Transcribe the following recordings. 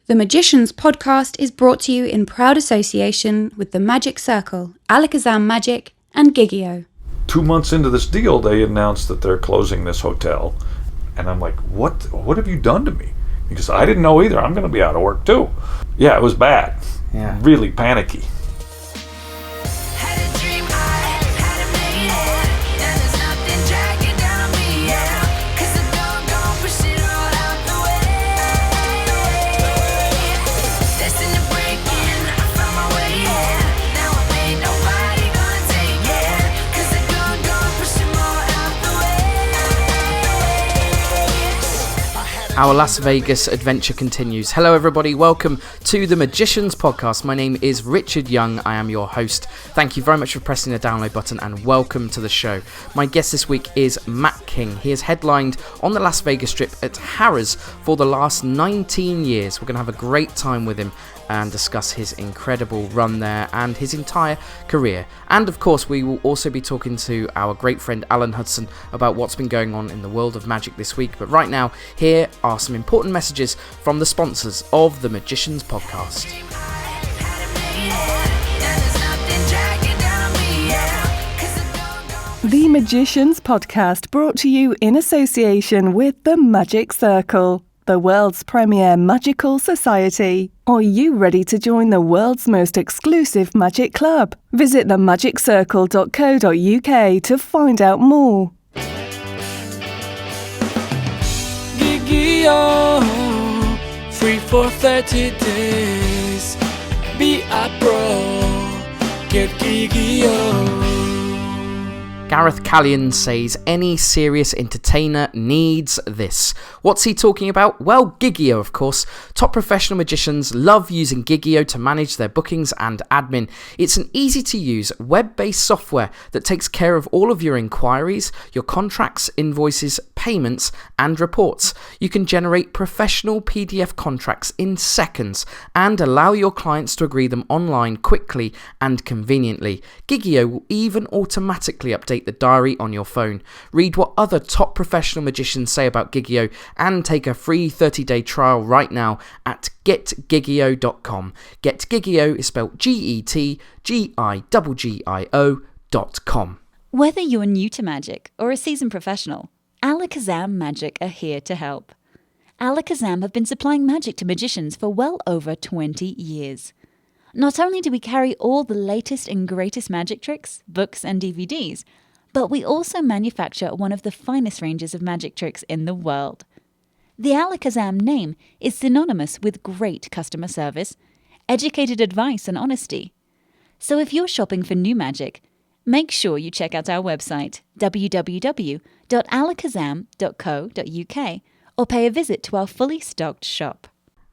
The Magicians podcast is brought to you in proud association with the Magic Circle, Alakazam Magic, and Gigio. 2 months into this deal, they announced that they're closing this hotel. And I'm like, what have you done to me? Because I didn't know either. I'm going to be out of work too. Yeah, it was bad. Yeah. Really panicky. Our Las Vegas adventure continues. Hello everybody, welcome to the Magicians podcast. My name is Richard Young, I am your host. Thank you very much for pressing the download button and welcome to the show. My guest this week is Matt King. He has headlined on the Las Vegas Strip at Harrahs for the last 19 years. We're going to have a great time with him and discuss his incredible run there and his entire career. And of course, we will also be talking to our great friend Alan Hudson about what's been going on in the world of magic this week. But right now, here are some important messages from the sponsors of the Magicians podcast. The Magicians podcast brought to you in association with the Magic Circle, the world's premier magical society. Are you ready to join the world's most exclusive magic club? Visit themagiccircle.co.uk to find out more. Gigio, free for 30 days. Be a pro, get Gigio. Gareth Callion says any serious entertainer needs this. What's he talking about? Well, Gigio, of course. Top professional magicians love using Gigio to manage their bookings and admin. It's an easy-to-use, web-based software that takes care of all of your inquiries, your contracts, invoices, payments, and reports. You can generate professional PDF contracts in seconds and allow your clients to agree them online quickly and conveniently. Gigio will even automatically update the diary on your phone. Read what other top professional magicians say about Gigio and take a free 30-day trial right now at getgigio.com. GetGigio is spelled GetGigio.com. Whether you're new to magic or a seasoned professional, Alakazam Magic are here to help. Alakazam have been supplying magic to magicians for well over 20 years. Not only do we carry all the latest and greatest magic tricks, books and DVDs, but we also manufacture one of the finest ranges of magic tricks in the world. The Alakazam name is synonymous with great customer service, educated advice and honesty. So if you're shopping for new magic, make sure you check out our website www.alakazam.co.uk or pay a visit to our fully stocked shop.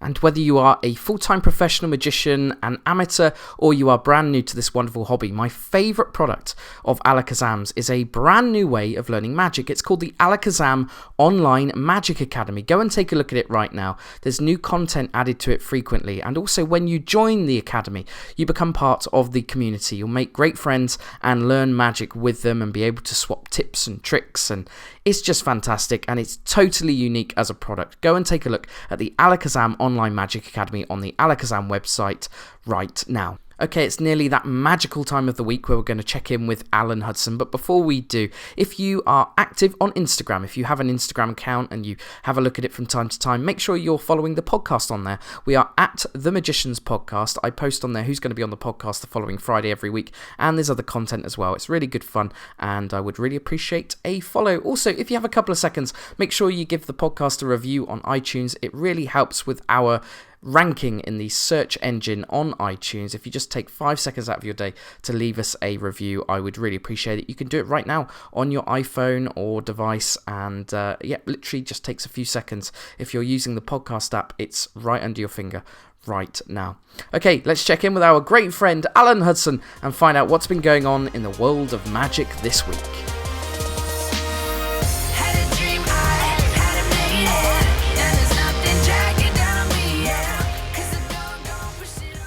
And whether you are a full-time professional magician, an amateur, or you are brand new to this wonderful hobby, my favourite product of Alakazam's is a brand new way of learning magic. It's called the Alakazam Online Magic Academy. Go and take a look at it right now. There's new content added to it frequently. And also when you join the academy, you become part of the community. You'll make great friends and learn magic with them and be able to swap tips and tricks. And it's just fantastic and it's totally unique as a product. Go and take a look at the Alakazam Online Magic Academy on the Alakazam website right now. Okay, it's nearly that magical time of the week where we're going to check in with Alan Hudson. But before we do, if you are active on Instagram, if you have an Instagram account and you have a look at it from time to time, make sure you're following the podcast on there. We are at The Magicians Podcast. I post on there who's going to be on the podcast the following Friday every week. And there's other content as well. It's really good fun and I would really appreciate a follow. Also, if you have a couple of seconds, make sure you give the podcast a review on iTunes. It really helps with our ranking in the search engine on iTunes. If you just take 5 seconds out of your day to leave us a review, I would really appreciate it. You can do it right now on your iPhone or device and literally just takes a few seconds. If you're using the podcast app, it's right under your finger right now. Okay, let's check in with our great friend Alan Hudson and find out what's been going on in the world of magic this week.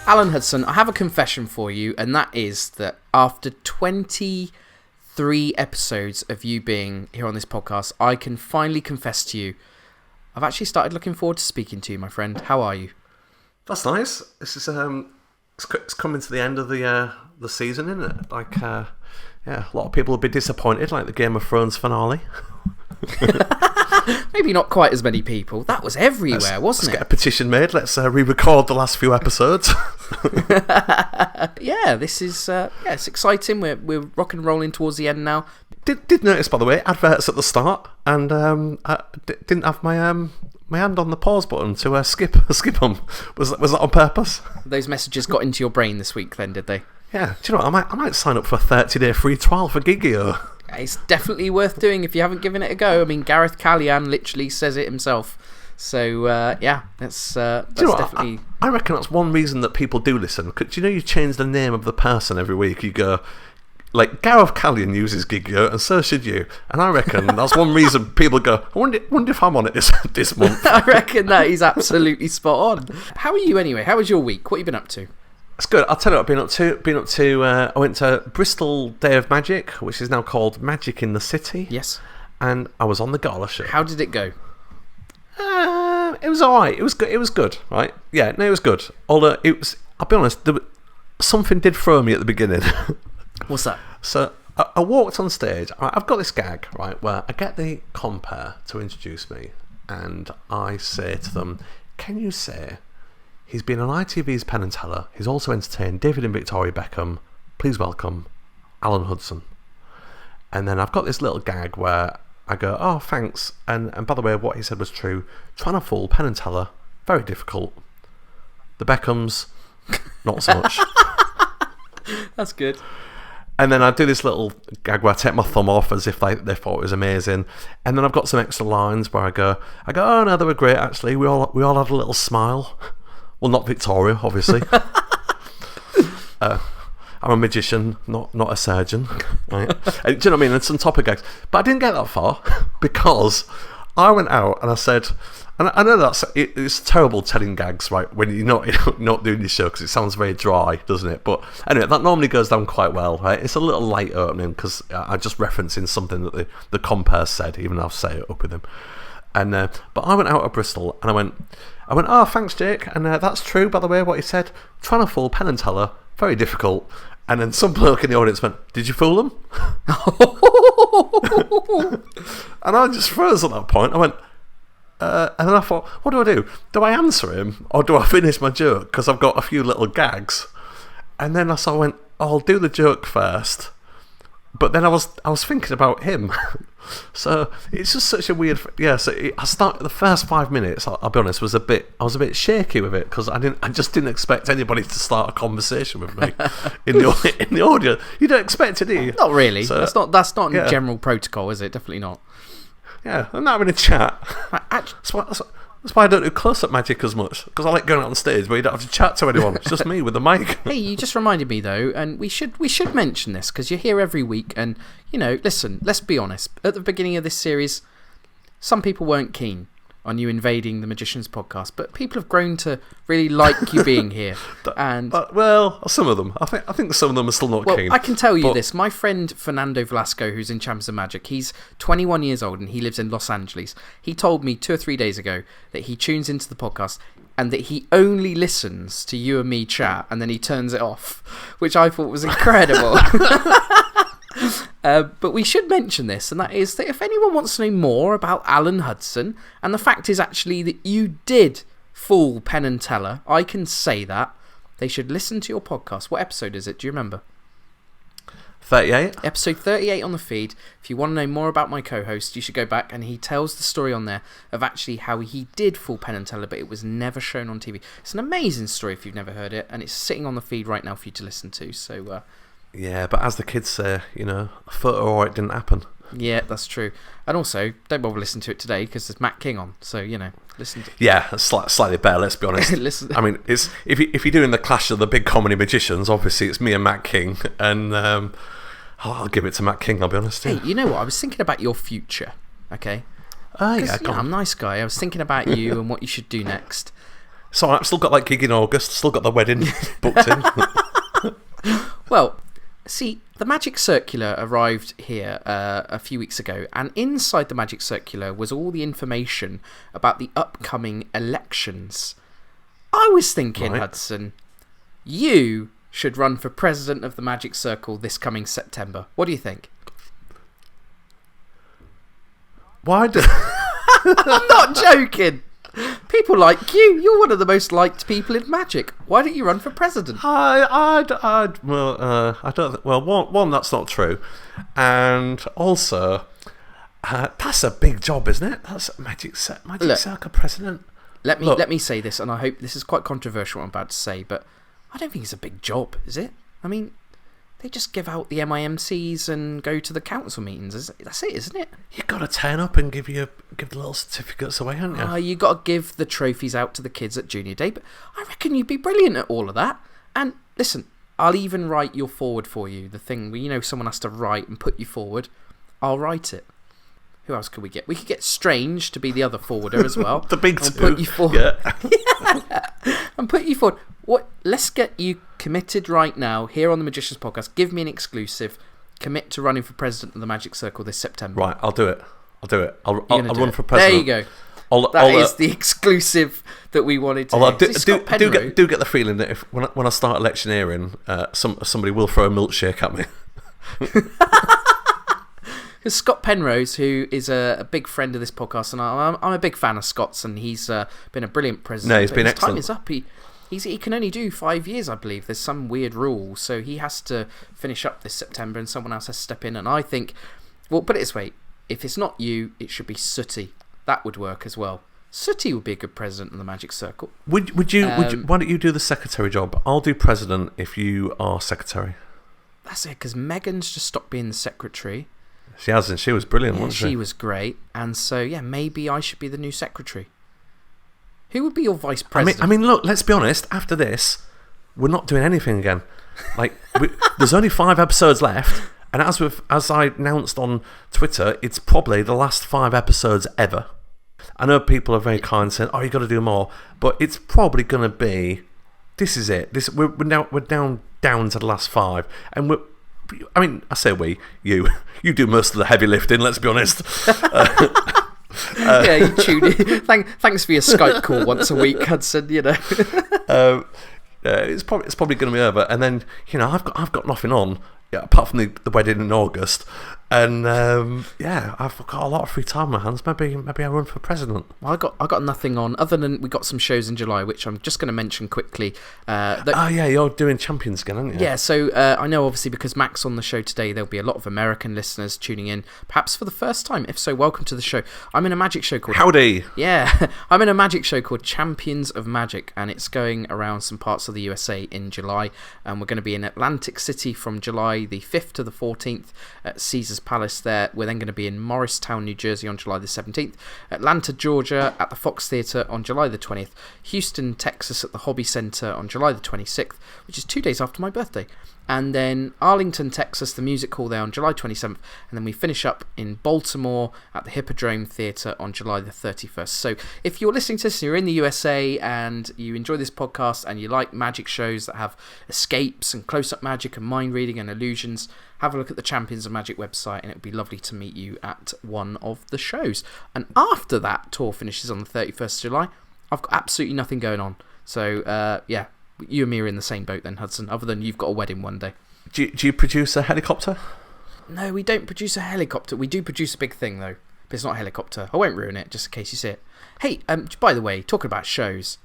Alan Hudson, I have a confession for you, and that is that after 23 episodes of you being here on this podcast, I can finally confess to you, I've actually started looking forward to speaking to you, my friend. How are you? That's nice. This is it's coming to the end of the season, isn't it? Like, yeah, a lot of people will be disappointed, like the Game of Thrones finale. Maybe not quite as many people. That was everywhere, wasn't Let's it? get a petition made. Let's re-record the last few episodes. Yeah, this is it's exciting. We're rock and rolling towards the end now. Did notice, by the way, adverts at the start, and I didn't have my hand on the pause button to skip them. Was that on purpose? Those messages got into your brain this week, then, did they? Yeah. Do you know what? I might sign up for a 30-day free trial for Gigio. It's definitely worth doing if you haven't given it a go. I mean, Gareth Callian literally says it himself. So that's definitely. I reckon that's one reason that people do listen. Do you know you change the name of the person every week? You go, like, Gareth Callian uses Gigio, and so should you. And I reckon that's one reason people go, I wonder if I'm on it this month. I reckon that is absolutely spot on. How are you anyway? How was your week? What have you been up to? It's good. I'll tell you what I've been up to. I went to Bristol Day of Magic, which is now called Magic in the City. Yes. And I was on the gala show. How did it go? It was alright. It was good. It was good, right? Yeah, no, it was good. Although I'll be honest, something did throw me at the beginning. What's that? So I walked on stage. I've got this gag, right, where I get the compere to introduce me, and I say to them, "Can you say he's been on ITV's Penn and Teller. He's also entertained David and Victoria Beckham. Please welcome Alan Hudson." And then I've got this little gag where I go, "Oh, thanks." And by the way, what he said was true. Trying to fool Penn and Teller, very difficult. The Beckhams, not so much. That's good. And then I do this little gag where I take my thumb off as if they thought it was amazing. And then I've got some extra lines where I go, "Oh no, they were great actually. We all had a little smile." Well, not Victoria, obviously. I'm a magician, not a surgeon. Right? And, do you know what I mean? And some topic gags. But I didn't get that far because I went out and I said, and I know it's terrible telling gags, right, when you're not doing your show because it sounds very dry, doesn't it? But anyway, that normally goes down quite well, right? It's a little light opening because I'm just referencing something that the compere said, even though I've set it up with him. And but I went out of Bristol and I went, "Oh, thanks, Jake." And that's true, by the way, what he said. Trying to fool Penn and Teller, very difficult. And then some bloke in the audience went, "Did you fool them?" And I just froze at that point. I went, and then I thought, what do I do? Do I answer him or do I finish my joke? Because I've got a few little gags. And then I sort of went, I'll do the joke first. But then I was thinking about him. So it's just such a weird. Yeah. So I started the first 5 minutes. I'll be honest, I was a bit shaky with it because I just didn't expect anybody to start a conversation with me in the audio. You don't expect it, do you? Not really. So, that's not in general protocol, is it? Definitely not. Yeah, I'm not having a chat. That's why I don't do close-up magic as much, because I like going out on stage where you don't have to chat to anyone. It's just me with the mic. Hey, you just reminded me though, and we should mention this because you're here every week, and listen, let's be honest. At the beginning of this series, some people weren't keen on you invading the Magicians podcast, but people have grown to really like you being here. Well, some of them. I think some of them are still not keen. I can tell you this. My friend Fernando Velasco, who's in Champions of Magic, he's 21 years old and he lives in Los Angeles. He told me 2 or 3 days ago that he tunes into the podcast and that he only listens to you and me chat and then he turns it off, which I thought was incredible. But we should mention this, and that is that if anyone wants to know more about Alan Hudson, and the fact is actually that you did fool Penn and Teller, I can say that, they should listen to your podcast. What episode is it? Do you remember? 38? Episode 38 on the feed. If you want to know more about my co-host, you should go back, and he tells the story on there of actually how he did fool Penn and Teller, but it was never shown on TV. It's an amazing story if you've never heard it, and it's sitting on the feed right now for you to listen to, so... yeah, but as the kids say, a photo or it didn't happen. Yeah, that's true. And also, don't bother listening to it today because there's Matt King on. So, listen to it. Yeah, it's slightly better, let's be honest. I mean, it's if you're doing the clash of the big comedy magicians, obviously it's me and Matt King. And I'll give it to Matt King, I'll be honest. Hey, you know what? I was thinking about your future, okay? Oh, yeah, I'm a nice guy. I was thinking about you and what you should do next. So I've still got that gig in August, still got the wedding booked in. Well... See, the Magic Circular arrived here a few weeks ago, and inside the Magic Circular was all the information about the upcoming elections. I was thinking, Right. Hudson, you should run for president of the Magic Circle this coming September. What do you think? Why do... I'm not joking. People like you. You're one of the most liked people in Magic. Why don't you run for president? I don't. Well, one, that's not true, and also, that's a big job, isn't it? That's Magic Circle president. Let me say this, and I hope this is quite controversial what I'm about to say, but I don't think it's a big job, is it? I mean, they just give out the MIMCs and go to the council meetings. That's it, isn't it? You've got to turn up and give the little certificates away, haven't you? You got to give the trophies out to the kids at Junior Day, but I reckon you'd be brilliant at all of that. And listen, I'll even write your forward for you. The thing where, someone has to write and put you forward, I'll write it. Who else could we get? We could get Strange to be the other forwarder as well. The big two. Put you forward. Yeah. And put you forward. Let's get you committed right now here on the Magicians Podcast. Give me an exclusive. Commit to running for president of the Magic Circle this September. Right, I'll do it. I'll run for president. There you go. That is the exclusive that we wanted to hear. Do get the feeling that when I start electioneering, somebody will throw a milkshake at me. Because Scott Penrose, who is a big friend of this podcast, and I'm a big fan of Scott's, and he's been a brilliant president. No, he's been excellent. His time is up. He can only do 5 years, I believe. There's some weird rule, so he has to finish up this September, and someone else has to step in. And I think, well, put it this way: if it's not you, it should be Sooty. That would work as well. Sooty would be a good president of the Magic Circle. Would you? Why don't you do the secretary job? I'll do president if you are secretary. That's it, because Megan's just stopped being the secretary. She hasn't. She was brilliant, wasn't she? She was great. And so, yeah, maybe I should be the new secretary. Who would be your vice president? I mean, look, let's be honest. After this, we're not doing anything again. There's only 5 episodes left. And as I announced on Twitter, it's probably the last 5 episodes ever. I know people are very kind saying, "Oh, you got to do more," but it's probably going to be. This is it. We're down to the last 5, and I say you do most of the heavy lifting. Let's be honest. Yeah, you tune in. Thanks for your Skype call once a week, Hudson. It's probably going to be over, and then I've got nothing on apart from the wedding in August, and I've got a lot of free time on my hands. Maybe I run for president. Well, I got nothing on other than we got some shows in July, which I'm just going to mention quickly. You're doing Champions again, aren't you? Yeah, so I know obviously because Mac's on the show today, there'll be a lot of American listeners tuning in, perhaps for the first time. If so, welcome to the show. I'm in a magic show called... Howdy! Yeah, I'm in a magic show called Champions of Magic, and it's going around some parts of the USA in July, and we're going to be in Atlantic City from July the 5th to the 14th at Caesars Palace there. We're then going to be in Morristown, New Jersey on July the 17th, Atlanta, Georgia at the Fox Theatre on July the 20th, Houston, Texas at the Hobby Center on July the 26th, which is 2 days after my birthday. And then Arlington, Texas, the Music Hall there on July 27th. And then we finish up in Baltimore at the Hippodrome Theatre on July the 31st. So if you're listening to this and you're in the USA and you enjoy this podcast and you like magic shows that have escapes and close-up magic and mind reading and illusions, have a look at the Champions of Magic website and it would be lovely to meet you at one of the shows. And after that tour finishes on the 31st of July, I've got absolutely nothing going on. So, you and me are in the same boat then, Hudson, other than you've got a wedding one day. Do you produce a helicopter? No, we don't produce a helicopter. We do produce a big thing, though. But it's not a helicopter. I won't ruin it, just in case you see it. Hey, by the way, talking about shows.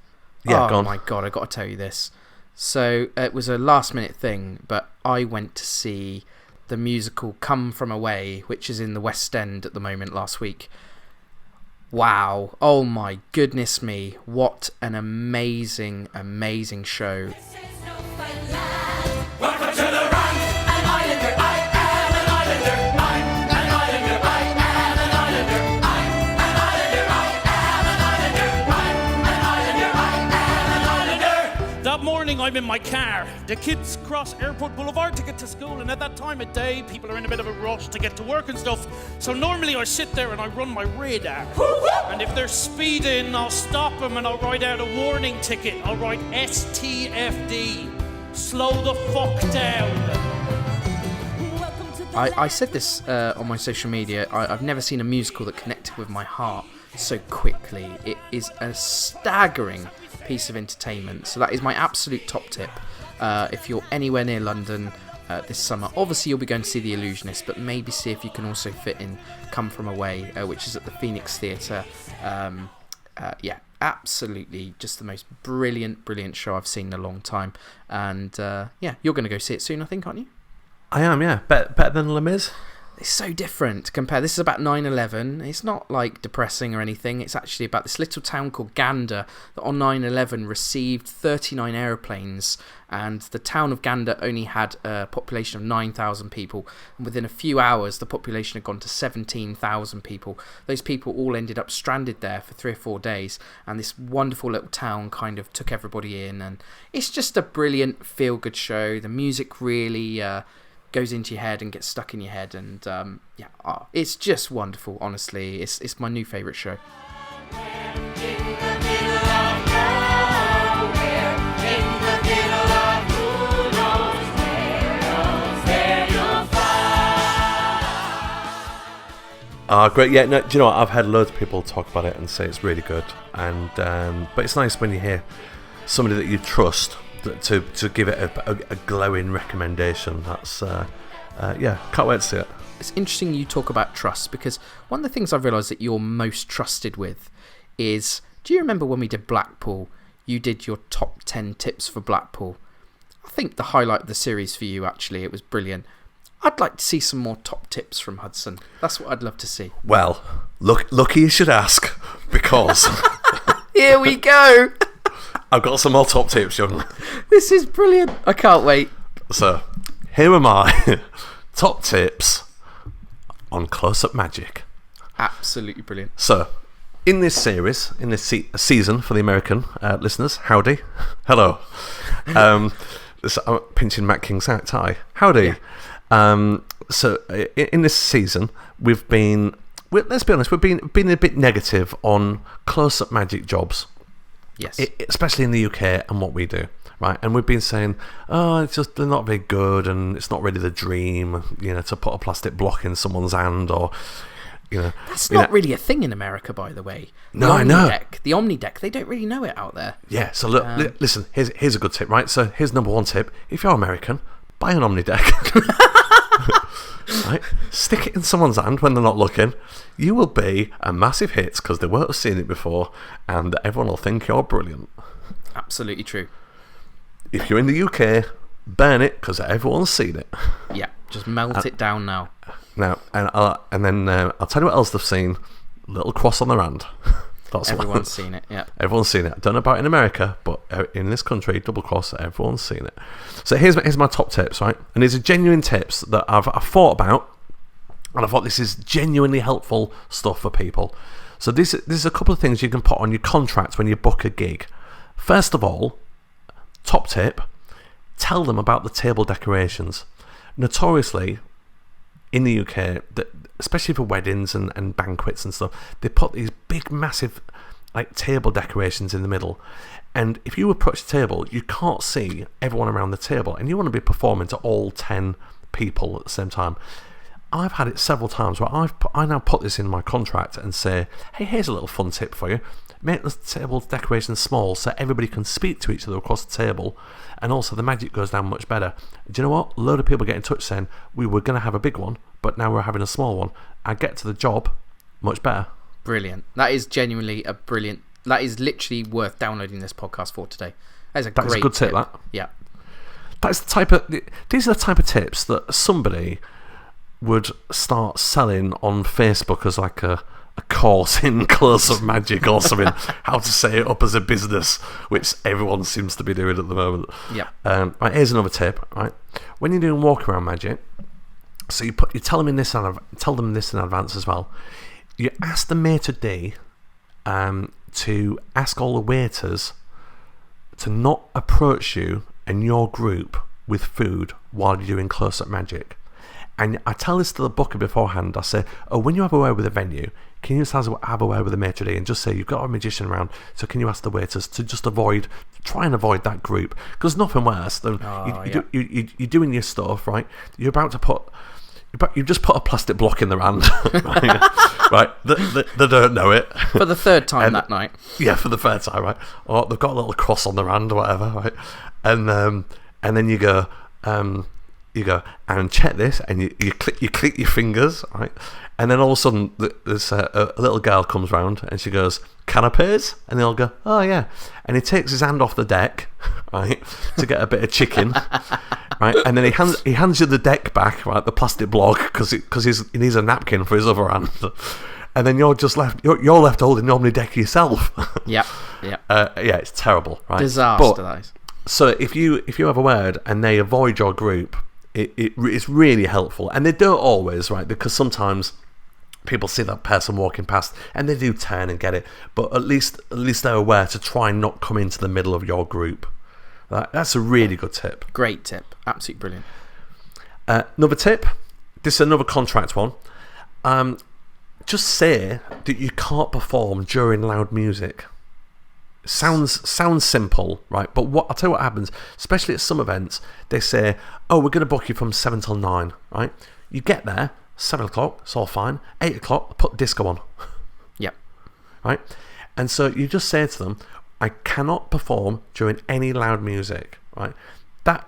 Yeah, go on. Oh, my God, I got to tell you this. So, it was a last-minute thing, but I went to see the musical Come From Away, which is in the West End at the moment last week. Wow. Oh my goodness me. What an amazing, amazing show. Welcome to the run, an islander, I am an islander, I'm an islander, I am an islander, I'm an islander, I am an islander, I'm an islander, I am an islander. That morning I'm in my car. The kids cross Airport Boulevard to get to school, and at that time of day, people are in a bit of a rush to get to work and stuff. So normally I sit there and I run my radar. And if they're speeding, I'll stop them and I'll write out a warning ticket. I'll write STFD. Slow the fuck down. I said this on my social media. I've never seen a musical that connected with my heart so quickly. It is a staggering piece of entertainment. So that is my absolute top tip. If you're anywhere near London this summer, obviously you'll be going to see The Illusionist, but maybe see if you can also fit in Come From Away, which is at the Phoenix Theatre. Absolutely, just the most brilliant show I've seen in a long time. And you're going to go see it soon, I think, aren't you? I am, yeah. Better than Les Mis? It's so different. This is about 9/11. It's not like depressing or anything. It's actually about this little town called Gander that on 9/11 received 39 aeroplanes, and the town of Gander only had a population of 9,000 people, and within a few hours the population had gone to 17,000 people. Those people all ended up stranded there for 3 or 4 days, and this wonderful little town kind of took everybody in, and it's just a brilliant feel-good show. The music really goes into your head and gets stuck in your head, and it's just wonderful. Honestly, it's my new favourite show. Great. Yeah, no, do you know what? I've had loads of people talk about it and say it's really good, and but it's nice when you hear somebody that you trust to give it a glowing recommendation. That's can't wait to see it. It's interesting you talk about trust, because one of the things I've realised that you're most trusted with is, do you remember when we did Blackpool, you did your top 10 tips for Blackpool? I think the highlight of the series for you, actually. It was brilliant. I'd like to see some more top tips from Hudson. That's what I'd love to see. Well, lucky you should ask, because here we go. I've got some more top tips, young. This is brilliant. I can't wait. So, here are my top tips on close-up magic. Absolutely brilliant. So, in this series, in this season for the American listeners, howdy, hello. I'm pinching Matt King's tie. Howdy. Yeah. So, in this season, let's be honest, we've been a bit negative on close-up magic jobs. Yes. Especially in the UK and what we do, right? And we've been saying, they're not very good, and it's not really the dream, to put a plastic block in someone's hand, or, That's not really a thing in America, by the way. No, I know. The Omni Deck, they don't really know it out there. Yeah, so look, listen, here's a good tip, right? So here's number one tip. If you're American, buy an Omni Deck. Right? Stick it in someone's hand when they're not looking. You will be a massive hit, because they won't have seen it before, and everyone will think you're brilliant. Absolutely true. If you're in the UK, burn it, because everyone's seen it. Yeah, just melt it down now. Now, and then I'll tell you what else they've seen. Little cross on their hand. Everyone's seen it, yeah. Everyone's seen it. I don't know about in America, but in this country, double cross, everyone's seen it. So here's my top tips, right? And these are genuine tips that I've thought about, and I thought this is genuinely helpful stuff for people. So this is a couple of things you can put on your contract when you book a gig. First of all, top tip, tell them about the table decorations. Notoriously, in the UK, especially for weddings and banquets and stuff, they put these big, massive table decorations in the middle. And if you approach the table, you can't see everyone around the table, and you want to be performing to all 10 people at the same time. I've had it several times where I now put this in my contract and say, hey, here's a little fun tip for you. Make the table decorations small so everybody can speak to each other across the table, and also the magic goes down much better. Do you know what? A load of people get in touch saying, we were going to have a big one, but now we're having a small one. I get to the job much better. Brilliant. That is genuinely that is literally worth downloading this podcast for today. That's a good tip. That. Yeah. These are the type of tips that somebody would start selling on Facebook as like a course in close-up magic or something. How to set it up as a business, which everyone seems to be doing at the moment. Yeah. Right, here's another tip. Right, when you're doing walk-around magic, so you tell them this in advance as well. You ask the maitre d' to ask all the waiters to not approach you and your group with food while you're doing close-up magic. And I tell this to the booker beforehand. I say, when you have a word with a venue, can you just have a word with the maitre d' and just say, you've got a magician around, so can you ask the waiters to just try and avoid that group? Because nothing worse than you're doing your stuff, right? You're about to put But you just put a plastic block in their hand, right? They don't know it. For the third time that night. Yeah, for the third time, right? Or they've got a little cross on their hand or whatever, right? And then you go, and check this, and you click your fingers, right? And then all of a sudden, there's a little girl comes round, and she goes, "Canapes?" And they'll go, "Oh yeah." And he takes his hand off the deck, right, to get a bit of chicken, right? And then he hands you the deck back, right, the plastic block, because he needs a napkin for his other hand. And then you're left holding the omni deck yourself. Yeah. It's terrible, right? Disaster, that is. So if you have a word and they avoid your group, it's really helpful. And they don't always, right? Because sometimes people see that person walking past and they do turn and get it. But at least they're aware to try and not come into the middle of your group. That's a really good tip. Great tip. Absolutely brilliant. Another tip. This is another contract one. Just say that you can't perform during loud music. Sounds simple, right? But I'll tell you what happens, especially at some events, they say, "Oh, we're going to book you from 7 till 9, right? You get there, 7 o'clock, it's all fine. 8 o'clock, put disco on. Yep. Right? And so you just say to them, "I cannot perform during any loud music," right? That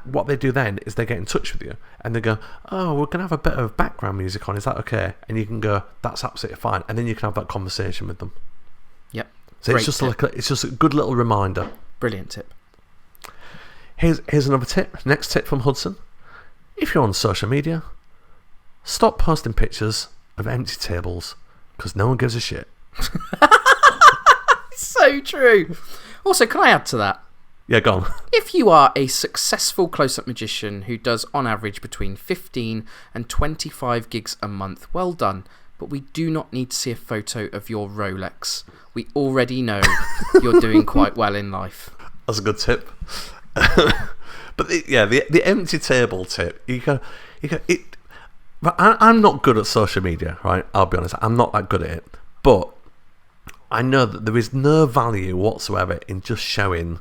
what they do then is they get in touch with you and they go, "Oh, we're going to have a bit of background music on, is that okay?" And you can go, "That's absolutely fine." And then you can have that conversation with them. Yep. So it's just a good little reminder. Brilliant tip. Here's another tip. Next tip from Hudson. If you're on social media, stop posting pictures of empty tables because no one gives a shit. So true. Also, can I add to that? Yeah, go on. If you are a successful close-up magician who does on average between 15 and 25 gigs a month, well done. But we do not need to see a photo of your Rolex. We already know you're doing quite well in life. That's a good tip. But the empty table tip. I'm not good at social media, right? I'll be honest. I'm not that good at it. But I know that there is no value whatsoever in just showing,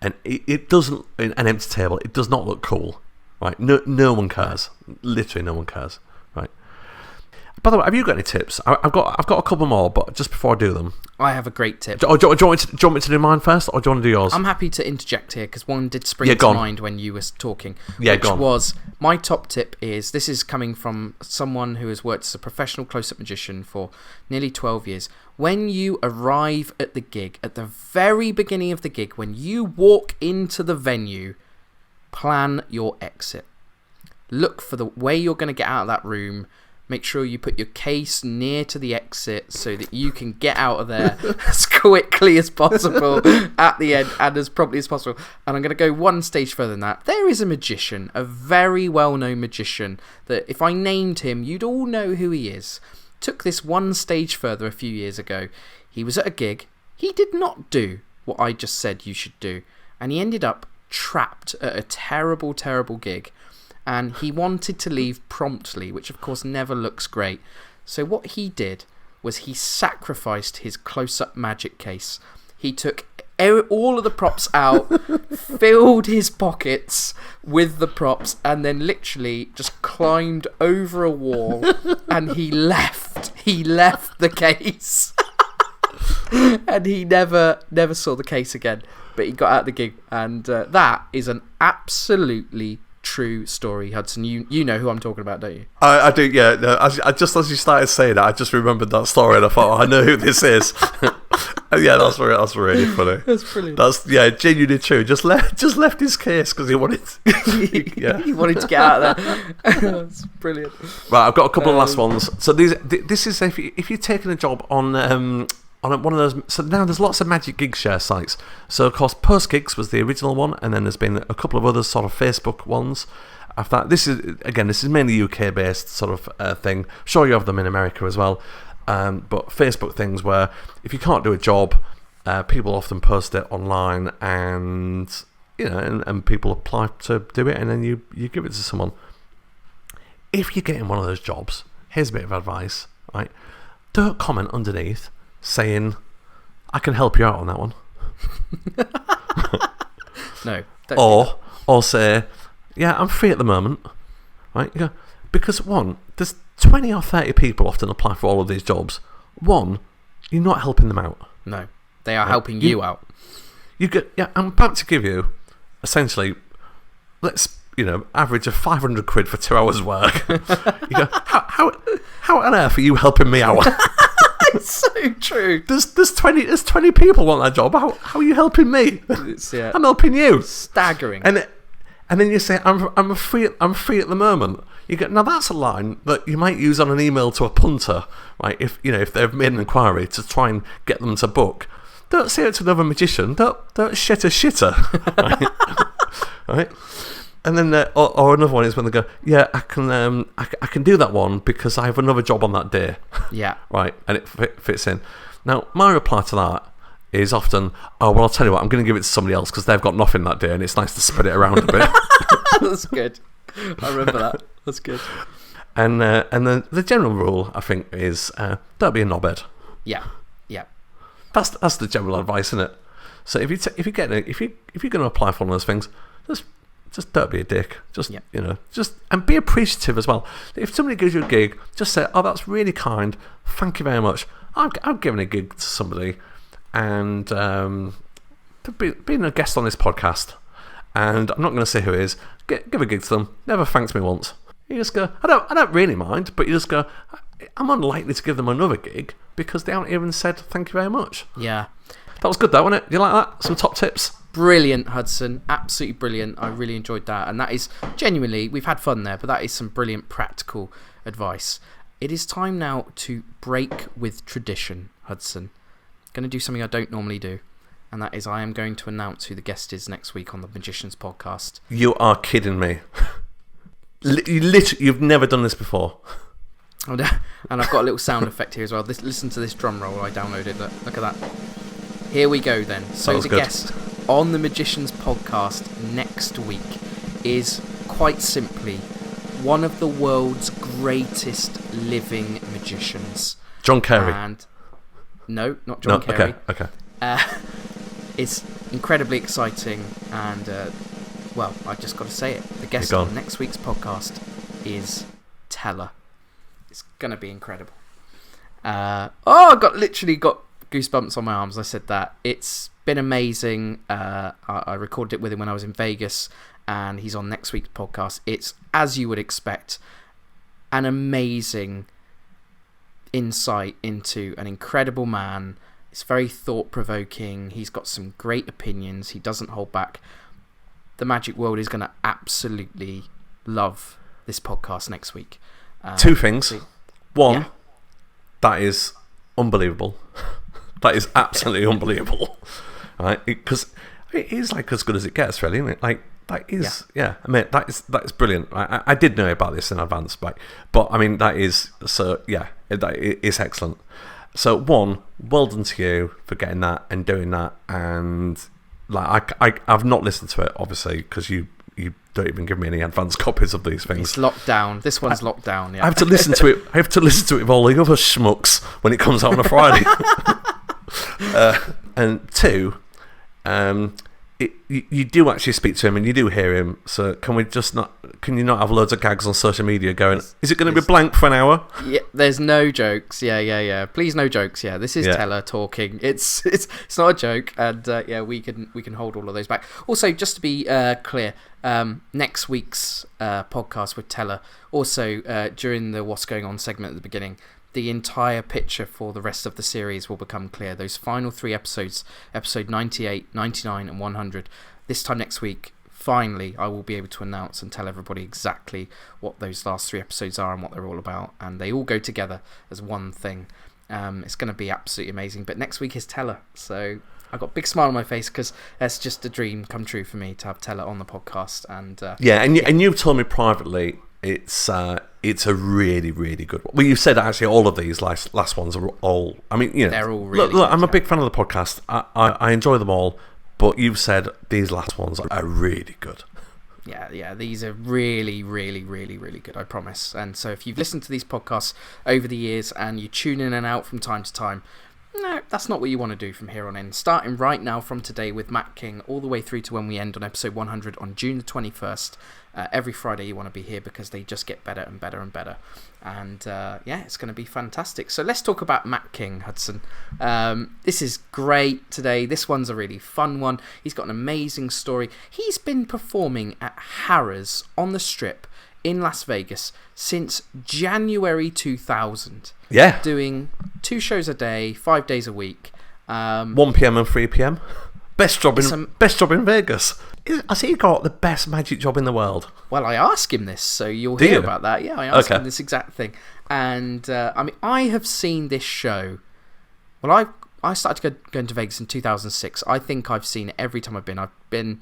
and it doesn't, an empty table. It does not look cool, right? No one cares. Literally, no one cares, right? By the way, have you got any tips? I've got a couple more, but just before I do them, I have a great tip. Do you want me to do mine first, or do you want to do yours? I'm happy to interject here because one did spring to mind when you were talking. Yeah, which was my top tip this is coming from someone who has worked as a professional close-up magician for nearly 12 years. When you arrive at the gig, at the very beginning of the gig, when you walk into the venue, plan your exit. Look for the way you're going to get out of that room. Make sure you put your case near to the exit so that you can get out of there as quickly as possible at the end and as promptly as possible. And I'm going to go one stage further than that. There is a magician, a very well-known magician, that if I named him, you'd all know who he is. Took this one stage further a few years ago. He was at a gig. He did not do what I just said you should do. And he ended up trapped at a terrible, terrible gig. And he wanted to leave promptly, which of course never looks great. So what he did was he sacrificed his close-up magic case. He took all of the props out, filled his pockets with the props, and then literally just climbed over a wall and he left the case. And he never saw the case again. But he got out of the gig, and that is an absolutely true story, Hudson. You know who I'm talking about, don't you? I do, yeah. No, I just as you started saying that, I just remembered that story, and I thought, I know who this is. Yeah, that's really funny. That's brilliant. That's genuinely true. Just left his case because he wanted. He wanted to get out of there. That's brilliant. Right, I've got a couple of last ones. So this is if you're taking a job on one of those. So now there's lots of magic gig share sites. So of course Post Gigs was the original one, and then there's been a couple of other sort of Facebook ones. After that, this is mainly UK based sort of thing. Sure, you have them in America as well, but Facebook things where if you can't do a job, people often post it online, and and people apply to do it, and then you give it to someone. If you're getting one of those jobs, here's a bit of advice, right? Don't comment underneath saying, "I can help you out on that one." No. Don't or say, "Yeah, I'm free at the moment." Right? You go, Because one, there's 20 or 30 people often apply for all of these jobs. One, you're not helping them out. No, they are helping you out. I'm about to give you, essentially, average of 500 quid for 2 hours work. You go, how on earth are you helping me out? It's so true. There's 20 people want that job. How are you helping me? I'm helping you. Staggering. And then you say, I'm free at the moment. You go, now that's a line that you might use on an email to a punter, right? If they've made an inquiry to try and get them to book. Don't say it to another magician. Don't shitter. Right? And then, or another one is when they go, yeah, I can do that one because I have another job on that day. Yeah. Right, and it fits in. Now, my reply to that is often, oh, well, I'll tell you what, I'm going to give it to somebody else because they've got nothing that day and it's nice to spread it around a bit. That's good. I remember that. That's good. And then the general rule, I think, is don't be a knobhead. Yeah. That's the general advice, isn't it? So if you're going to apply for one of those things, just don't be a dick. And be appreciative as well. If somebody gives you a gig, just say, "Oh, that's really kind. Thank you very much. I've given a gig to somebody, and being a guest on this podcast, and I'm not going to say who it is. Give a gig to them. Never thanked me once. You just go, I don't really mind, but you just go, I'm unlikely to give them another gig because they haven't even said thank you very much. Yeah. That was good, though, wasn't it? You like that? Some top tips? Brilliant, Hudson. Absolutely brilliant. I really enjoyed that. And that is genuinely, we've had fun there, but that is some brilliant practical advice. It is time now to break with tradition, Hudson. Going to do something I don't normally do. And that is I am going to announce who the guest is next week on the Magicians podcast. You are kidding me. You've never done this before. And I've got a little sound effect here as well. Listen to this drum roll I downloaded. Look at that. Here we go then. So the guest on the Magicians podcast next week is quite simply one of the world's greatest living magicians. John Kerry. And no, not John Kerry. Okay. It's incredibly exciting and, I just got to say it. The guest on next week's podcast is Teller. It's going to be incredible. I literally got goosebumps on my arms. I said that. It's been amazing. I recorded it with him when I was in Vegas, and he's on next week's podcast. It's, as you would expect, an amazing insight into an incredible man. It's very thought-provoking. He's got some great opinions. He doesn't hold back. The magic world is going to absolutely love this podcast next week. Two things. One, that is unbelievable. That is absolutely unbelievable. Right? Because it is like as good as it gets, really, isn't it? Like, that is, I mean, that is brilliant. I did know about this in advance, but I mean, that is, so, that is excellent. So, one, well done to you for getting that and doing that. And like, I've not listened to it, obviously, because you don't even give me any advance copies of these things. It's locked down. This one's locked down. Yeah. I have to listen to it. I have to listen to it with all the other schmucks when it comes out on a Friday. And two, you do actually speak to him and you do hear him. So can you not have loads of gags on social media going, is it going to be blank for an hour? Yeah, there's no jokes. Yeah. Please, no jokes. Yeah, this is Teller talking. It's not a joke, and we can hold all of those back. Also, just to be clear, next week's podcast with Teller, also during the What's Going On segment at the beginning, the entire picture for the rest of the series will become clear. Those final 3 episodes, episode 98, 99 and 100, this time next week, finally I will be able to announce and tell everybody exactly what those last 3 episodes are and what they're all about, and they all go together as one thing. It's going to be absolutely amazing. But next week is Teller, so I've got a big smile on my face because that's just a dream come true for me to have Teller on the podcast. And and you've told me privately it's a really, really good one. Well, you said actually all of these last ones are all, I mean, you know, they're all really look, good, I'm a big fan of the podcast. I enjoy them all, but you've said these last ones are really good. Yeah, these are really, really, really, really good, I promise. And so if you've listened to these podcasts over the years and you tune in and out from time to time, No, that's not what you want to do from here on in. Starting right now from today with Matt King, all the way through to when we end on episode 100 on June the 21st. Every Friday you want to be here because they just get better and better and better. And it's going to be fantastic. So let's talk about Matt King, Hudson. This is great today. This one's a really fun one. He's got an amazing story. He's been performing at Harrahs on the Strip in Las Vegas since January 2000. Yeah. Doing 2 shows a day, 5 days a week. 1 p.m. and 3 p.m. Best job in Vegas. Has he got the best magic job in the world? Well, I ask him this, so you'll hear about that. Yeah, I ask him this exact thing. And, I have seen this show. Well, I started going to Vegas in 2006. I think I've seen it every time I've been. I've been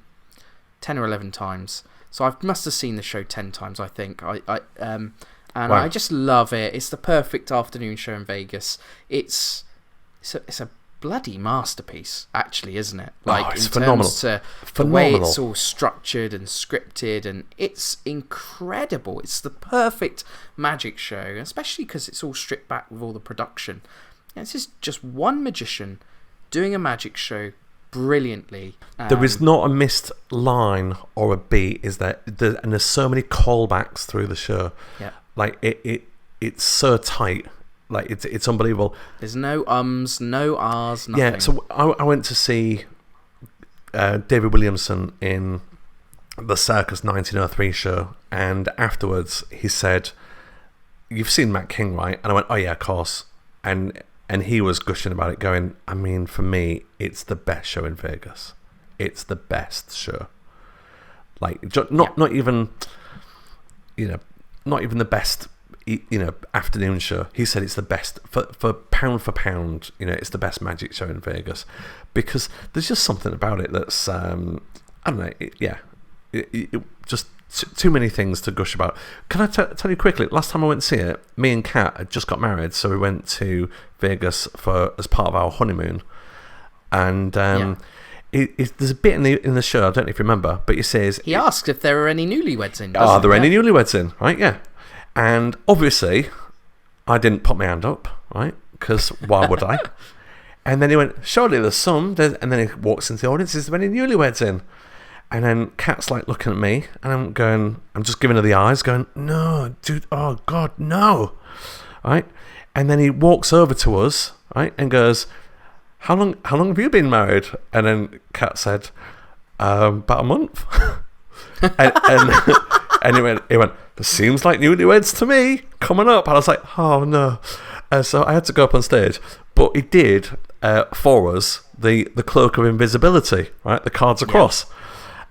10 or 11 times. So I must have seen the show 10 times, I think. Wow. I just love it. It's the perfect afternoon show in Vegas. It's a bloody masterpiece, actually, isn't it? Like, it's in phenomenal. terms of the way it's all structured and scripted, and it's incredible. It's the perfect magic show, especially because it's all stripped back with all the production. And it's just one magician doing a magic show brilliantly. There is not a missed line or a beat, is there? And there's so many callbacks through the show. Yeah. Like, it's so tight. Like, it's unbelievable. There's no ums, no ahs, nothing. Yeah, so I went to see David Williamson in the Circus 1903 show, and afterwards he said, "You've seen Matt King, right?" And I went, "Oh yeah, of course." And he was gushing about it, going, "I mean, for me, it's the best show in Vegas. It's the best show. Like, not even, not even the best, afternoon show." He said it's the best for pound, it's the best magic show in Vegas, because there's just something about it that's I don't know, it just too many things to gush about. Can I tell you quickly? Last time I went to see it, me and Kat had just got married, so we went to Vegas as part of our honeymoon, and there's a bit in the show, I don't know if you remember, but he says he asks if there are any newlyweds in. Are there any newlyweds in? Right? Yeah. And obviously, I didn't put my hand up, right? Because why would I? And then he went, "Surely there's some." And then he walks into the audience, "Is there any newlyweds in?" And then Kat's like looking at me, and I'm just giving her the eyes, going, "No, dude, oh God, no." Right? And then he walks over to us, right, and goes, How long have you been married?" And then Kat said, "About a month." and he went, "It seems like newlyweds to me coming up." And I was like, "Oh no." So I had to go up on stage, but he did for us the cloak of invisibility, right? The cards across.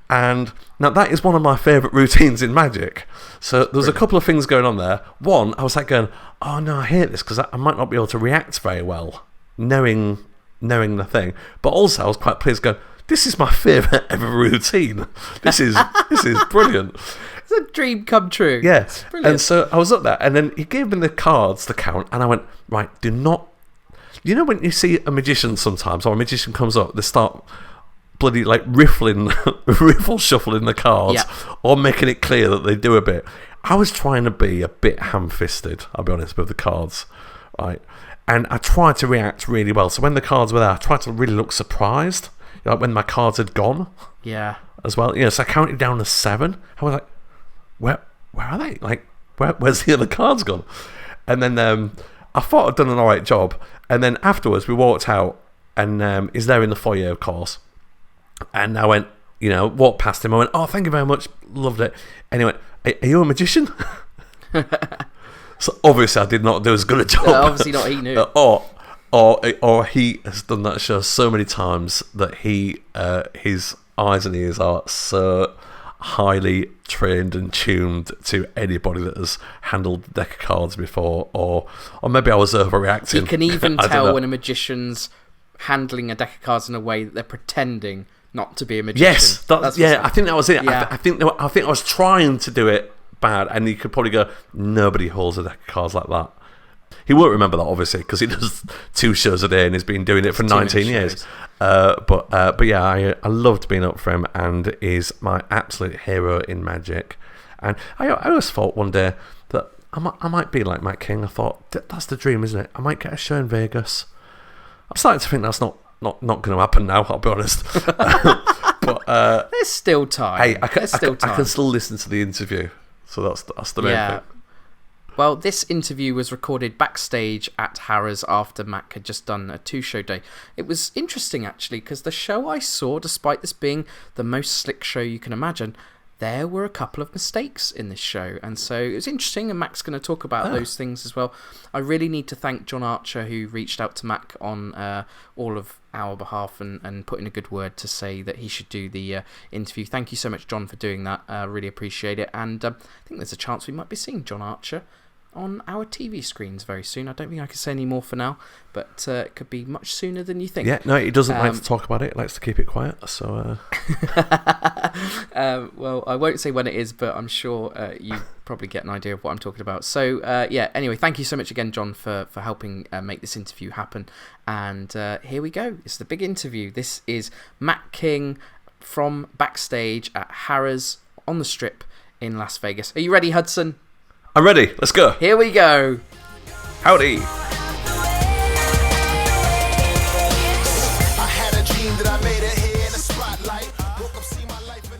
Yeah. And now that is one of my favourite routines in magic. So there's a couple of things going on there. One, I was like going, "Oh no, I hate this," because I might not be able to react very well knowing the thing. But also I was quite pleased going, "This is my favourite ever routine. This is brilliant." It's a dream come true. Yeah. And so I was up there, and then he gave me the cards to count, and I went, "Right, do not..." You know when you see a magician sometimes, or a magician comes up, they start bloody like riffle shuffling the cards, or making it clear that they do a bit. I was trying to be a bit ham-fisted, I'll be honest, with the cards, right? And I tried to react really well. So when the cards were there, I tried to really look surprised, like when my cards had gone. Yeah. As well, so I counted down to 7. I was like, where are they? Like, where's the other cards gone? And then I thought I'd done an alright job. And then afterwards, we walked out, and he's there in the foyer, of course. And I went, walked past him. I went, "Oh, thank you very much, loved it." And he went, "Are you a magician?" So obviously I did not do as good a job. Obviously not, he knew. Or he has done that show so many times that his eyes and ears are so highly trained and tuned to anybody that has handled a deck of cards before, or maybe I was overreacting. You can even tell when a magician's handling a deck of cards in a way that they're pretending not to be a magician. Yes, I think that was it. Yeah. I think I was trying to do it bad, and you could probably go, "Nobody holds a deck of cards like that." He won't remember that, obviously, because he does 2 shows a day and he's been doing it for 19 years. But yeah, I loved being up for him, and is my absolute hero in magic. And I always thought one day that I might be like Matt King. I thought, that's the dream, isn't it? I might get a show in Vegas. I'm starting to think that's not going to happen now, I'll be honest. But There's still time. hey, I There's still time. can still listen to the interview, so that's the main thing. Well, this interview was recorded backstage at Harrah's after Mac had just done a 2-show day. It was interesting, actually, because the show I saw, despite this being the most slick show you can imagine, there were a couple of mistakes in this show. And so it was interesting, and Mac's going to talk about those things as well. I really need to thank John Archer, who reached out to Mac on all of our behalf and put in a good word to say that he should do the interview. Thank you so much, John, for doing that. Really appreciate it. And I think there's a chance we might be seeing John Archer on our TV screens very soon. I don't think I can say any more for now, but it could be much sooner than you think. Yeah, no, he doesn't like to talk about it. He likes to keep it quiet. So, well, I won't say when it is, but I'm sure you probably get an idea of what I'm talking about. So, anyway, thank you so much again, John, for helping make this interview happen. And here we go. It's the big interview. This is Mac King from backstage at Harrah's on the Strip in Las Vegas. Are you ready, Hudson? I'm ready. Let's go. Here we go. Howdy.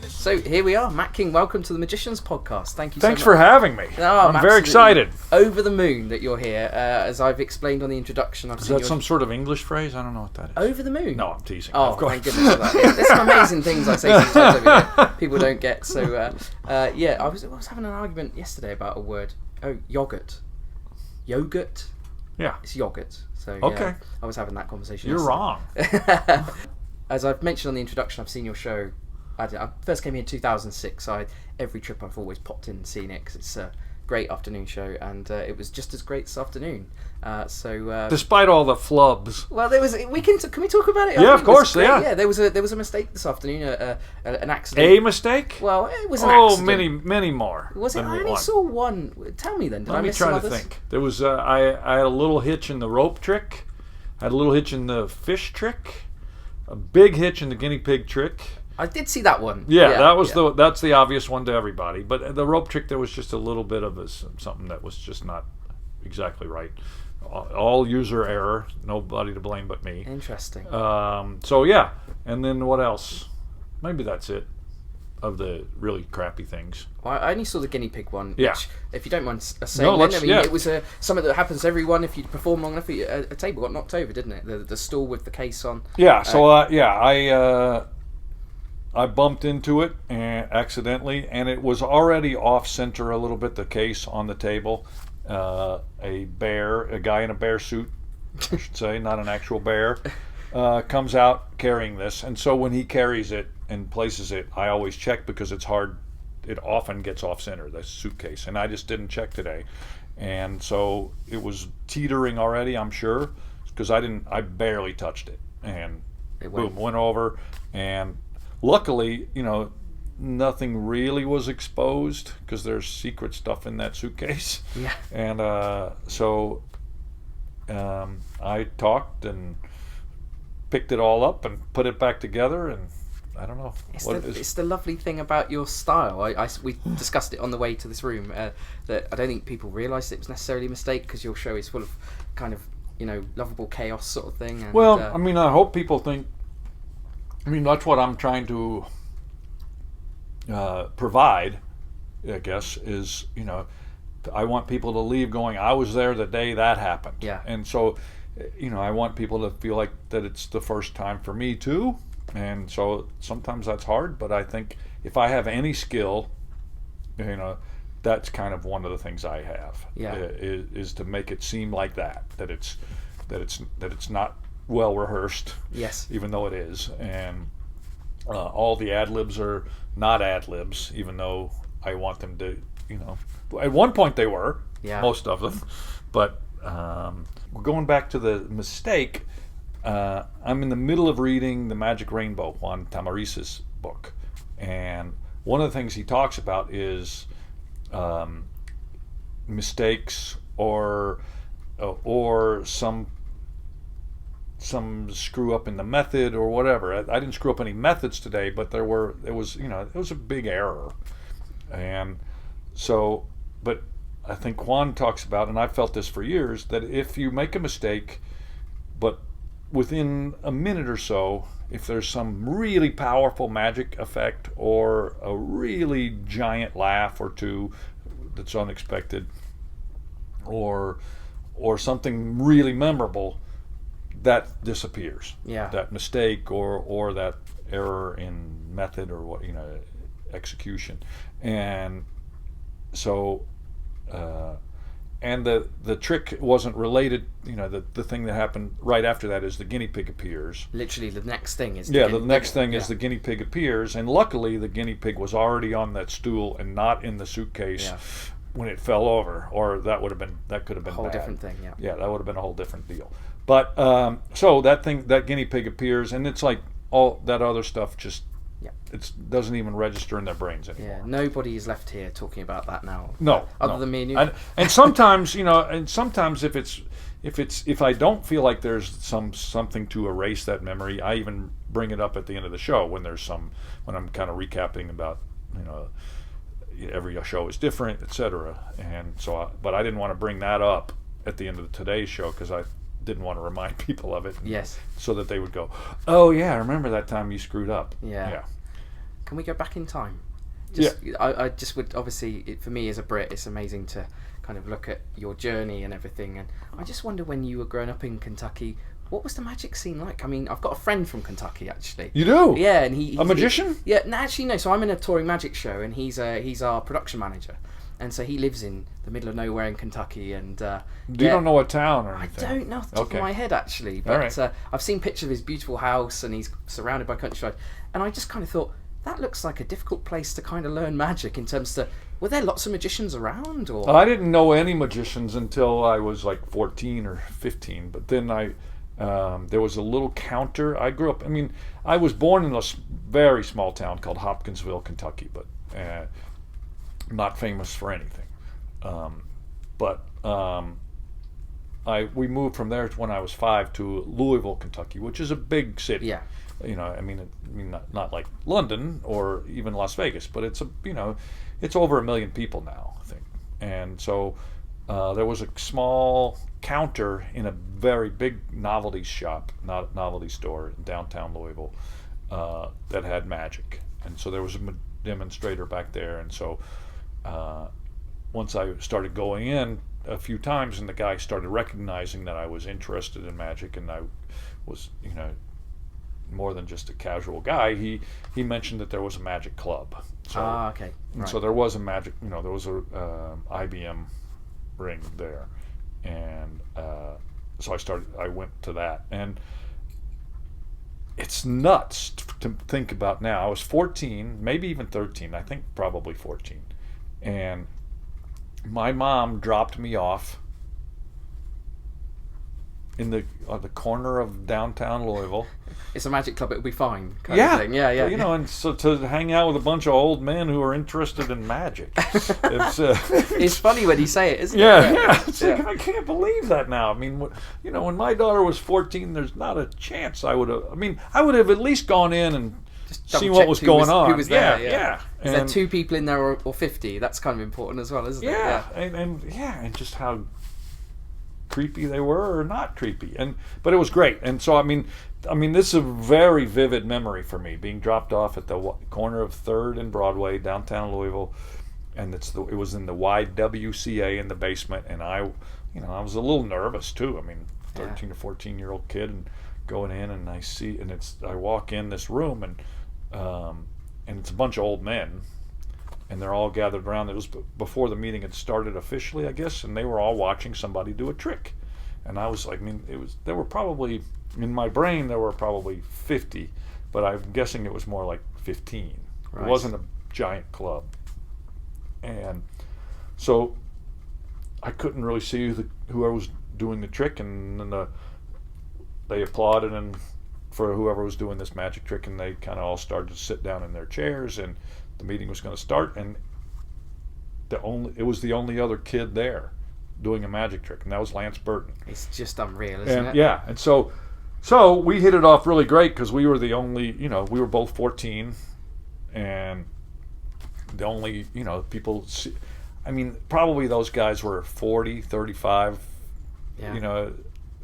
So here we are, Mac King. Welcome to the Magicians Podcast. Thank you. Thanks so much for having me. I'm very excited. Over the moon that you're here. As I've explained on the introduction, Is that some sort of English phrase? I don't know what that is. Over the moon? No, I'm teasing. Oh, of course. thank goodness for that. Yeah, there's some amazing things I say sometimes over here people don't get. So, I was having an argument yesterday about a word. Oh, yogurt. Yogurt? Yeah. It's yogurt. So, okay. I was having that conversation You're wrong. As I've mentioned on the introduction, I've seen your show. I first came here in 2006. Every trip I've always popped in and seen it because it's a great afternoon show, and it was just as great this afternoon. Despite all the flubs. Well, there was. Can we talk about it? Yeah, of course. Yeah. Yeah, there was a mistake this afternoon. An accident. A mistake? Well, it was an accident. many more. Was it? I only saw one. Tell me then. Did I miss Let some me try to others? think. There was. I had a little hitch in the rope trick. I had a little hitch in the fish trick. A big hitch in the guinea pig trick. I did see that one. Yeah, that's the obvious one to everybody. But the rope trick, there was just a little bit of something that was just not exactly right. All user error. Nobody to blame but me. Interesting. So yeah, and then what else? Maybe that's it. Of the really crappy things. Well, I only saw the guinea pig one. Yeah. Which, if you don't mind saying, it was something that happens to everyone if you perform long enough. A table got knocked over, didn't it? The stool with the case on. Yeah. So I bumped into it accidentally, and it was already off center a little bit. The case on the table. A guy in a bear suit, I should say, not an actual bear, comes out carrying this, and so when he carries it and places it, I always check because it's hard. It often gets off center, the suitcase, and I just didn't check today, and so it was teetering already. I'm sure because I barely touched it, and boom, went over, and luckily, nothing really was exposed because there's secret stuff in that suitcase. Yeah. And so I talked and picked it all up and put it back together, and I don't know. It's the lovely thing about your style. We discussed it on the way to this room that I don't think people realised it was necessarily a mistake because your show is full of kind of lovable chaos sort of thing. And, I hope people think. That's what I'm trying to provide, I guess, is, I want people to leave going, I was there the day that happened. Yeah. And so, I want people to feel like that it's the first time for me too. And so sometimes that's hard, but I think if I have any skill, that's kind of one of the things I have. Yeah. Is to make it seem like that it's not well rehearsed. Yes. Even though it is, and all the ad libs are not ad libs, even though I want them to. At one point they were. Yeah. Most of them, but going back to the mistake, I'm in the middle of reading The Magic Rainbow, Juan Tamaris's book, and one of the things he talks about is mistakes or some screw up in the method or whatever. I didn't screw up any methods today, but it was a big error. And so, but I think Juan talks about, and I've felt this for years, that if you make a mistake, but within a minute or so, if there's some really powerful magic effect or a really giant laugh or two that's unexpected, or something really memorable, that disappears. Yeah. That mistake or that error in method or what, execution. And so and the trick wasn't related. The thing that happened right after that is the guinea pig appears. Literally, the next thing is the next thing is the guinea pig appears, and luckily the guinea pig was already on that stool and not in the suitcase when it fell over, or that could have been a whole bad. Different thing. Yeah, that would have been a whole different deal. But so that guinea pig appears, and it's like all that other stuff just it doesn't even register in their brains anymore. Yeah, nobody is left here talking about that now. No, other than me and you. And sometimes, if I don't feel like there's something to erase that memory, I even bring it up at the end of the show when I'm kind of recapping about, every show is different, etc. And so, but I didn't want to bring that up at the end of today's show because I didn't want to remind people of it. Yes. So that they would go, oh yeah, I remember that time you screwed up. Yeah. Can we go back in time? I just would, obviously, for me as a Brit, it's amazing to kind of look at your journey and everything. And I just wonder, when you were growing up in Kentucky, what was the magic scene like? I mean, I've got a friend from Kentucky, actually. You do? Yeah, and he's a magician? Actually, no. So I'm in a touring magic show, and he's our production manager. And so he lives in the middle of nowhere in Kentucky, and you don't know a town or anything? I don't know off the top of my head, actually, but I've seen pictures of his beautiful house, and he's surrounded by countryside, and I just kind of thought, that looks like a difficult place to kind of learn magic in terms of, were there lots of magicians around? Or I didn't know any magicians until I was like 14 or 15, but then there was a little counter. I grew up, I was born in a very small town called Hopkinsville, Kentucky, but not famous for anything. We moved from there when I was 5 to Louisville, Kentucky, which is a big city. Yeah. Not like London or even Las Vegas, but it's it's over 1 million people now, I think. And so there was a small counter in a very big novelty store in downtown Louisville that had magic, and so there was a demonstrator back there. And so once I started going in a few times, and the guy started recognizing that I was interested in magic, and I was more than just a casual guy, he mentioned that there was a magic club. So, okay. And so there was a magic, there was a IBM ring there, and so I went to that, and it's nuts to think about now. I was 14, maybe even 13, I think probably 14, and my mom dropped me off in the corner of downtown Louisville. It's a magic club, it'll be fine. Kind of thing. Yeah. And so to hang out with a bunch of old men who are interested in magic. It's funny when you say it, isn't it? Yeah. It's like, I can't believe that now. When my daughter was 14, there's not a chance I would have. I would have at least gone in and seen what was going on. Who was there? Yeah. Is there 2 people in there or 50? That's kind of important as well, isn't it? Yeah. And just how creepy they were or not creepy, but it was great. And so this is a very vivid memory for me, being dropped off at the corner of 3rd and Broadway, downtown Louisville, and it was in the YWCA in the basement, and I was a little nervous too. 13 or 14-year-old kid, and going in, and I walk in this room, and it's a bunch of old men, and they're all gathered around. It was before the meeting had started officially, I guess, and they were all watching somebody do a trick. And I was like, there were probably, in my brain, there were probably 50, but I'm guessing it was more like 15. Right. It wasn't a giant club. And so I couldn't really see whoever was doing the trick, and then they applauded and for whoever was doing this magic trick, and they kind of all started to sit down in their chairs, and the meeting was going to start, and it was the only other kid there doing a magic trick, and that was Lance Burton. It's just unreal, isn't it? Yeah, and so we hit it off really great because we were the only, we were both 14, and the only, people. Probably those guys were 40, 35,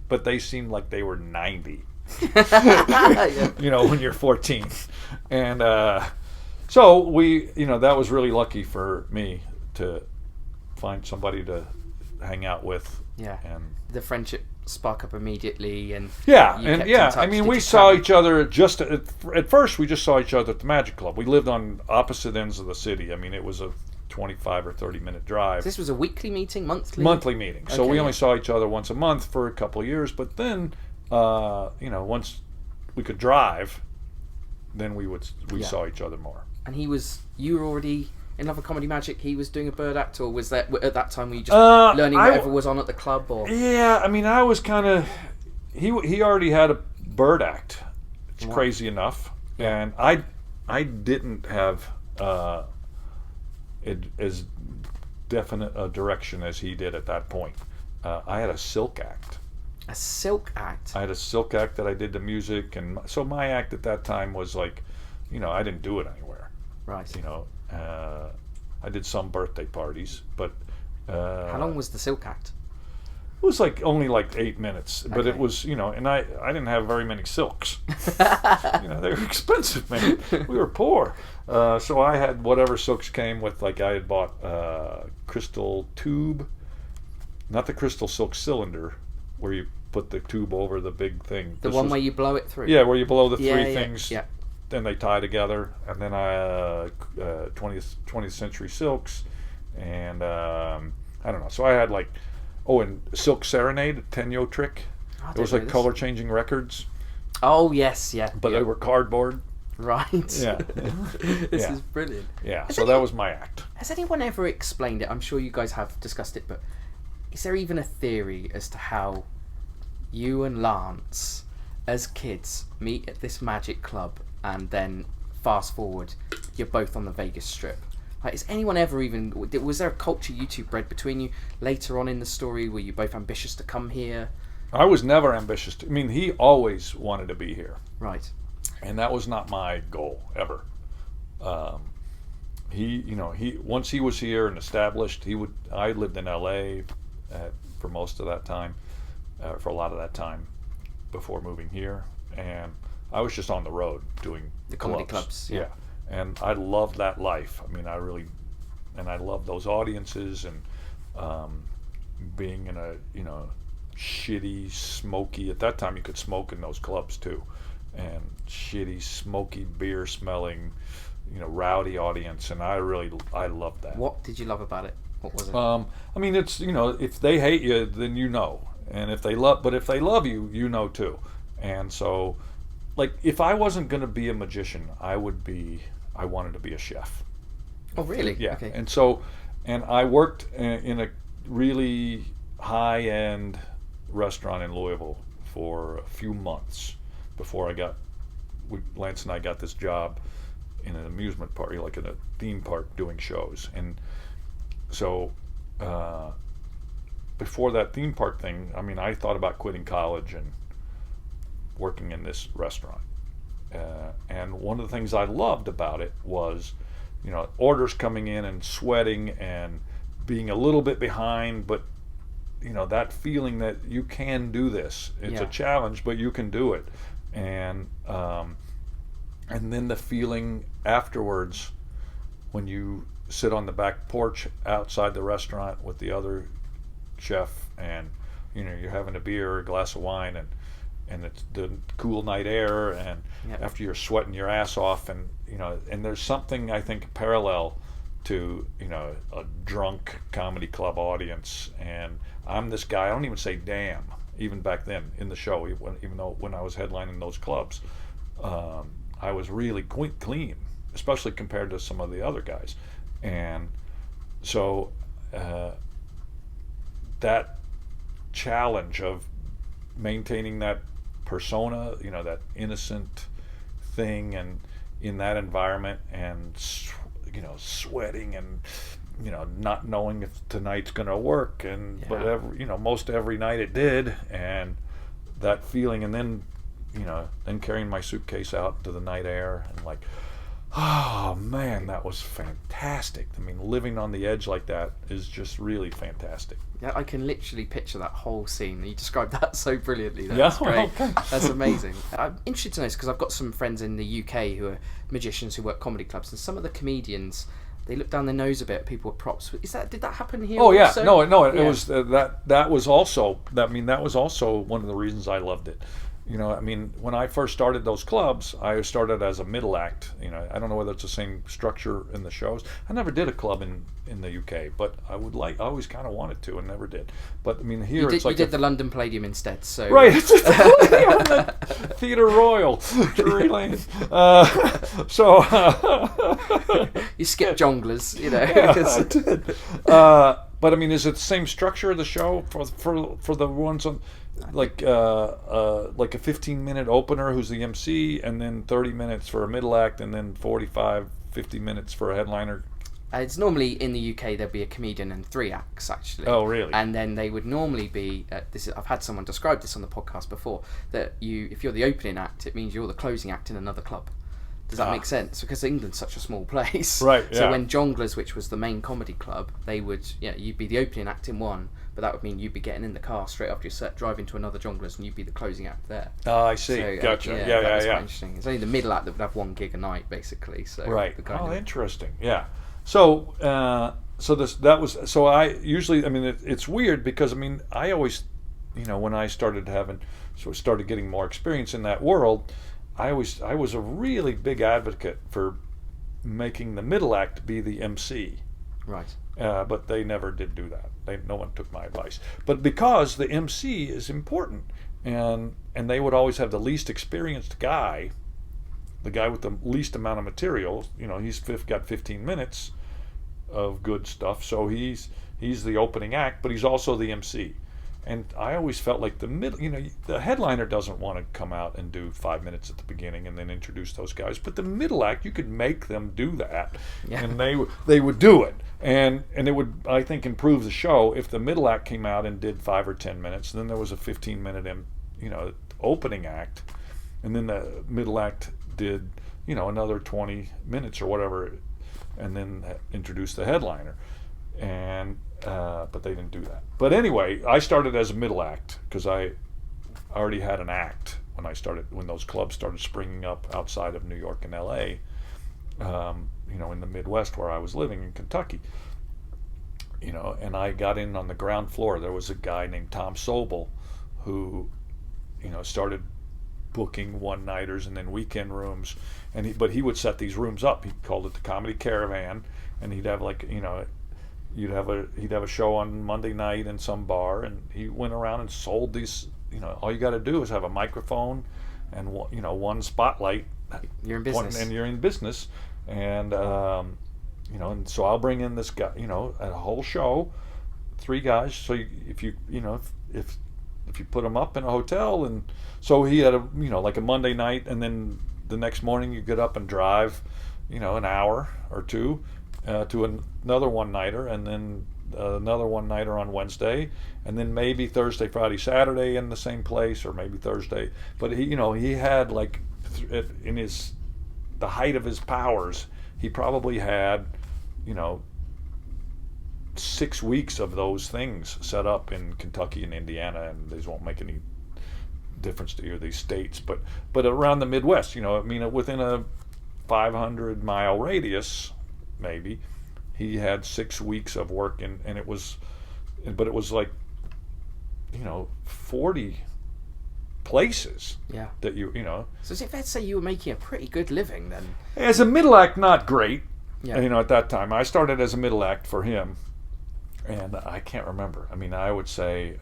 but they seemed like they were 90. you know, when you're 14. And so we, you know, that was really lucky for me to find somebody to hang out with. Yeah. And the friendship spark up immediately, and yeah, you and kept yeah, in touch. I mean, Did we you saw travel? each other just at first. We just saw each other at the Magic Club. We lived on opposite ends of the city. I mean, it was a 25 or 30-minute drive. This was a weekly meeting, monthly meeting. So we only saw each other once a month for a couple of years. But then, you know, once we could drive, then we saw each other more. And you were already in love with comedy magic. He was doing a bird act, or was that at that time were you just learning whatever was on at the club? Or yeah, I mean, I was kind of he already had a bird act. It's crazy enough, and I didn't have it as definite a direction as he did at that point. I had a silk act. A silk act? I had a silk act that I did the music, and so my act at that time was like, you know, I didn't do it anywhere. Right. You know, I did some birthday parties, but how long was the silk act? It was like only like 8 minutes, but Okay. it was, you know, and I didn't have very many silks. You know, they were expensive, man. We were poor, so I had whatever silks came with. Like I had bought crystal tube, not the crystal silk cylinder, where you put the tube over the big thing. The one where you blow it through? Yeah, where you blow the Yeah, three yeah, things. yeah. Then they tie together, and then 20th century silks, and I don't know. So I had like, and Silk Serenade, Tenyo trick. I It was don't like know color changing records, Oh yes, yeah. but they were cardboard. Right. Yeah. This Yeah. is brilliant. Yeah, so that was my act. Has anyone ever explained it? I'm sure you guys have discussed it, but is there even a theory as to how you and Lance, as kids, meet at this magic club, and then fast forward, you're both on the Vegas Strip? Like, is anyone ever even... Was there a culture you two bred between you later on in the story? Were you both ambitious to come here? I was never ambitious. I mean, he always wanted to be here, Right. and that was not my goal ever. Once he was here and established, I lived in LA for most of that time, for a lot of that time before moving here, and I was just on the road doing The comedy clubs, yeah. And I loved that life. I mean, I loved those audiences, and being in a, you know, shitty, smoky, at that time you could smoke in those clubs too, and shitty, smoky, beer smelling, you know, rowdy audience, and I loved that. What did you love about it? What was it? I mean, it's, you know, if they hate you, then you know, and if they love you, you know too. And so, like, if I wasn't going to be a magician, I wanted to be a chef. Oh, really? Yeah. Okay. And so, and I worked in a really high-end restaurant in Louisville for a few months before Lance and I got this job in an amusement park, like in a theme park, doing shows. And so, before that theme park thing, I mean, I thought about quitting college and working in this restaurant. And one of the things I loved about it was, you know, orders coming in and sweating and being a little bit behind, but, you know, that feeling that you can do this. It's a challenge, but you can do it. And then the feeling afterwards when you sit on the back porch outside the restaurant with the other chef, and, you know, you're having a beer or a glass of wine, and it's the cool night air, and after you're sweating your ass off, and, you know, and there's something, I think, parallel to, you know, a drunk comedy club audience. And I'm this guy, I don't even say damn, even back then in the show, even though when I was headlining those clubs, I was really clean, especially compared to some of the other guys. And so that challenge of maintaining that persona, you know, that innocent thing, and in that environment, and, you know, sweating, and, you know, not knowing if tonight's going to work, and but most every night it did, and that feeling, and then, you know, then carrying my suitcase out to the night air, and like, Oh man, that was fantastic. I mean, living on the edge like that is just really fantastic. Yeah, I can literally picture that whole scene. You described that so brilliantly. Yeah, That's great. okay. That's amazing. I'm interested to know this because I've got some friends in the UK who are magicians who work comedy clubs, and some of the comedians, they look down their nose a bit at people with props. Did that happen here? Oh yeah, also? no, it Yeah. was that was also. I mean, that was also one of the reasons I loved it. You know, I mean, when I first started those clubs, I started as a middle act. You know, I don't know whether it's the same structure in the shows. I never did a club in the UK, but I always kind of wanted to and never did. But I mean, here it's like you did the London Palladium instead, so right. It's the Theatre Royal, Drury Lane. You skipped jonglers, you know. Yeah, I did. But I mean, is it the same structure of the show for the ones on, like a 15-minute opener who's the MC, and then 30 minutes for a middle act, and then 50 minutes for a headliner? It's normally in the UK there'd be a comedian and 3 acts actually. Oh, really? And then they would normally be I've had someone describe this on the podcast before, that if you're the opening act, it means you're the closing act in another club. Does that make sense? Because England's such a small place. Right, So yeah. when Jonglers, which was the main comedy club, they would, you'd be the opening act in one, but that would mean you'd be getting in the car straight after your set, driving to another Jonglers, and you'd be the closing act there. Oh, I see. So, Gotcha. That was quite interesting. It's only the middle act that would have 1 gig a night, basically. So Right. the kind Oh, of- interesting. Yeah. So I usually, I mean, it's weird because, I mean, I always, when I started getting more experience in that world, I was a really big advocate for making the middle act be the MC. Right. But they never did do that. No one took my advice. But because the MC is important, and they would always have the least experienced guy, the guy with the least amount of material. He's got 15 minutes of good stuff, so he's the opening act, but he's also the MC. And I always felt like the headliner doesn't want to come out and do 5 minutes at the beginning and then introduce those guys. But the middle act, you could make them do that, and they would do it, and it would, I think, improve the show if the middle act came out and did 5 or 10 minutes. Then there was a 15-minute, opening act, and then the middle act did, another 20 minutes or whatever, and then introduced the headliner. And but they didn't do that. But anyway, I started as a middle act because I already had an act when those clubs started springing up outside of New York and LA, in the Midwest where I was living in Kentucky. And I got in on the ground floor. There was a guy named Tom Sobel who, started booking one-nighters and then weekend rooms, but he would set these rooms up. He called it the Comedy Caravan, and he'd have he'd have a show on Monday night in some bar, and he went around and sold these. All you got to do is have a microphone and one spotlight. You're in business. And you're in business, and and so I'll bring in this guy, a whole show, 3 guys. So if you put them up in a hotel, and so he had like a Monday night, and then the next morning you get up and drive, an hour or 2 to another one-nighter, and then another one-nighter on Wednesday, and then maybe Thursday, Friday, Saturday in the same place, or maybe Thursday. But he had like in the height of his powers, he probably had 6 weeks of those things set up in Kentucky and Indiana, and these won't make any difference to either of these states, but around the Midwest, within a 500-mile radius, maybe, he had 6 weeks of work, and it was like 40 places that So is it fair to say you were making a pretty good living then? as a middle act, not great. At that time I started as a middle act for him, and I can't remember. I would say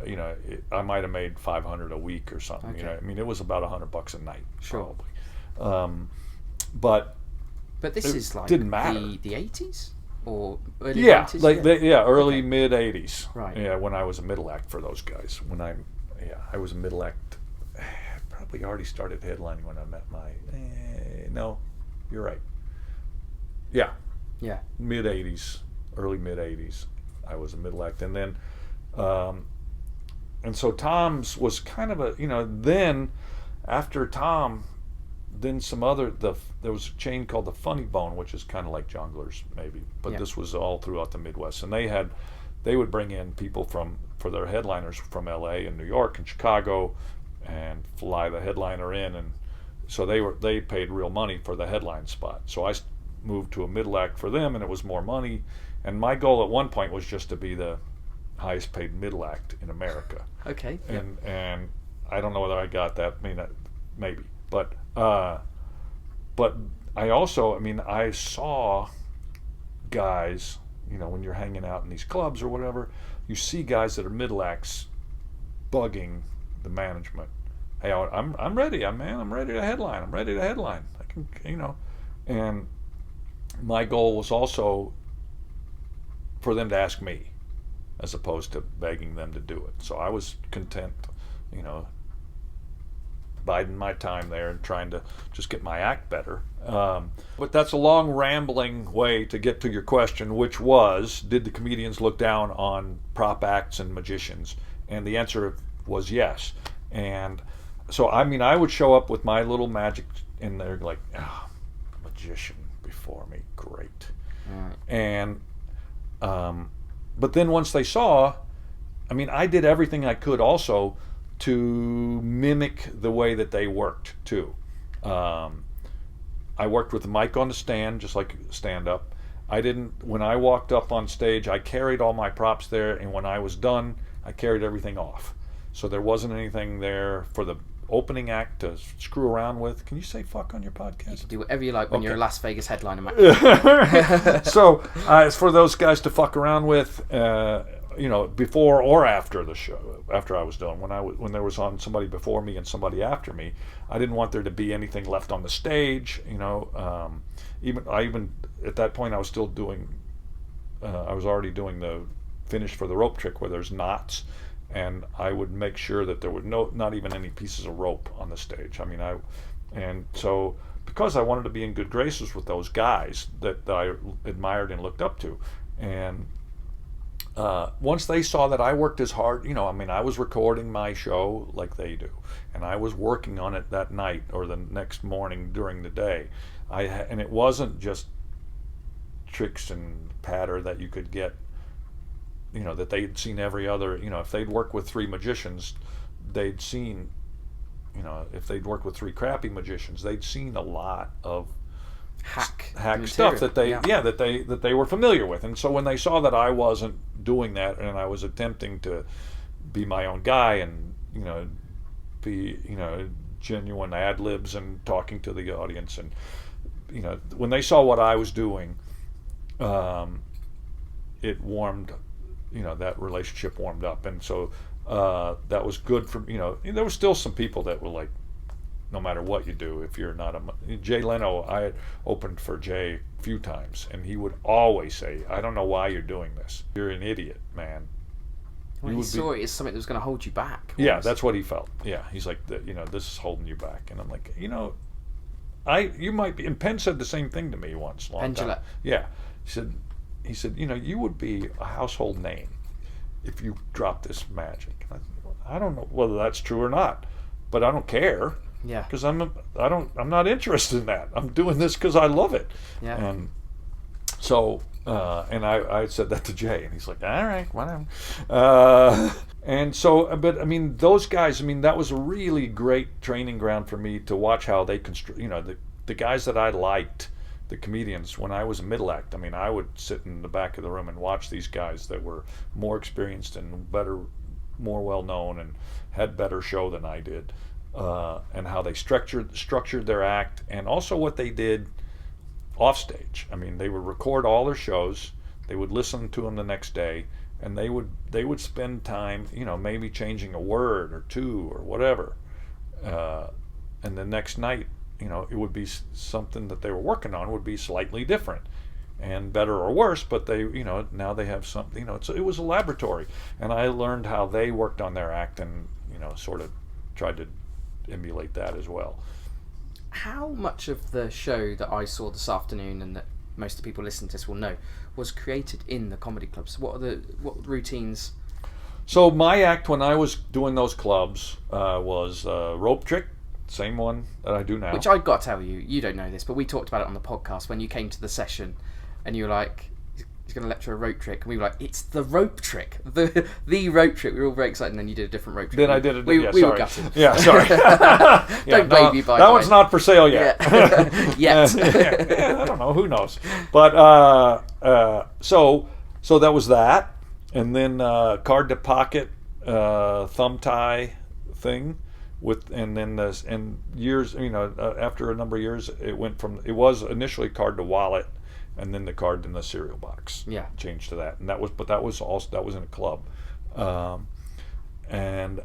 I might have made $500 a week or something. Okay. It was about $100 a night, Sure. probably. But this it is like didn't matter. the 80s or early 90s? Early mid 80s. Right. Yeah, when I was a middle act for those guys. I was a middle act. Probably already started headlining when I met my. No, you're right. Yeah. Yeah. Mid 80s, early mid 80s. I was a middle act, and then, and so Tom's was kind of then after Tom then there was a chain called the Funny Bone, which is kind of like Jongleurs maybe, but this was all throughout the Midwest, and they would bring in people for their headliners from LA and New York and Chicago, and fly the headliner in, and so they paid real money for the headline spot. So I moved to a middle act for them, and it was more money, and my goal at one point was just to be the highest paid middle act in America. Okay. And I don't know whether I got that. I mean, maybe, but I also, I mean, I saw guys, you know, when you're hanging out in these clubs or whatever, you see guys that are middle acts bugging the management. Hey, I'm ready. I'm ready to headline. I can, you know, and my goal was also for them to ask me, as opposed to begging them to do it. So I was content, you know, biding my time there and trying to just get my act better. But that's a long, rambling way to get to your question, which was, did the comedians look down on prop acts and magicians? And the answer was yes. And so, I mean, I would show up with my little magic, and they're like, oh, magician before me, great. Right. And but then once they saw, I mean, I did everything I could also to mimic the way that they worked too. I worked with the mic on the stand, just like stand-up. When I walked up on stage, I carried all my props there, and when I was done, I carried everything off. So there wasn't anything there for the opening act to screw around with. Can you say fuck on your podcast? You can do whatever you like when you're a Las Vegas headliner, Matt. So it's for those guys to fuck around with, you know, before or after the show, after I was done. When there was on somebody before me and somebody after me, I didn't want there to be anything left on the stage. You know, even at that point, I was still doing. I was already doing the finish for the rope trick where there's knots, and I would make sure that there were not even any pieces of rope on the stage. I mean, and so because I wanted to be in good graces with those guys that I admired and looked up to, and once they saw that I worked as hard, you know, I mean, I was recording my show like they do, and I was working on it that night or the next morning during the day. And it wasn't just tricks and patter that you could get, you know, that they'd seen every other, you know, if they'd worked with 3 magicians, they'd seen, you know, if they'd worked with 3 crappy magicians, they'd seen a lot of hack stuff that they were familiar with. And so when they saw that I wasn't doing that, and I was attempting to be my own guy and, you know, be, you know, genuine ad libs and talking to the audience, and, you know, when they saw what I was doing, it warmed, you know, that relationship warmed up. And so that was good for, you know, there were still some people that were like, no matter what you do, if you're not Jay Leno, I had opened for Jay a few times, and he would always say, I don't know why you're doing this. You're an idiot, man. Well, he saw it as something that was going to hold you back. Almost. Yeah, that's what he felt. Yeah, he's like, you know, this is holding you back. And I'm like, you know, you might be, and Penn said the same thing to me once. Time. Yeah. He said, you know, you would be a household name if you dropped this magic. I don't know whether that's true or not, but I don't care. Yeah. Because I'm not interested in that. I'm doing this because I love it. Yeah. And so, and I said that to Jay, and he's like, all right, whatever. And so, but I mean, those guys, I mean, that was a really great training ground for me to watch how they you know, the guys that I liked, the comedians, when I was a middle act, I mean, I would sit in the back of the room and watch these guys that were more experienced and better, more well known, and had better show than I did. And how they structured their act, and also what they did off stage. I mean, they would record all their shows, they would listen to them the next day, and they would spend time, you know, maybe changing a word or two or whatever. And the next night, you know, it would be something that they were working on would be slightly different and better or worse, but they, you know, now they have something, you know, it was a laboratory, and I learned how they worked on their act, and, you know, sort of tried to emulate that as well. How much of the show that I saw this afternoon, and that most of the people listening to this will know, was created in the comedy clubs? What routines? So my act when I was doing those clubs was rope trick, same one that I do now. Which I've got to tell you, you don't know this, but we talked about it on the podcast when you came to the session, and you were like, he's going to lecture a rope trick, and we were like, it's the rope trick, the rope trick. We were all very excited, and then you did a different rope trick. Then I did it. We yeah, were sorry. gutted. Yeah, sorry. Don't blame you, by that the one's way. not for sale yet. Yet. Yeah, I don't know. Who knows? But so that was that, and then card to pocket thumb tie thing. And years, after a number of years, it was initially card to wallet, and then the card in the cereal box. Yeah, changed to that, and that was in a club, and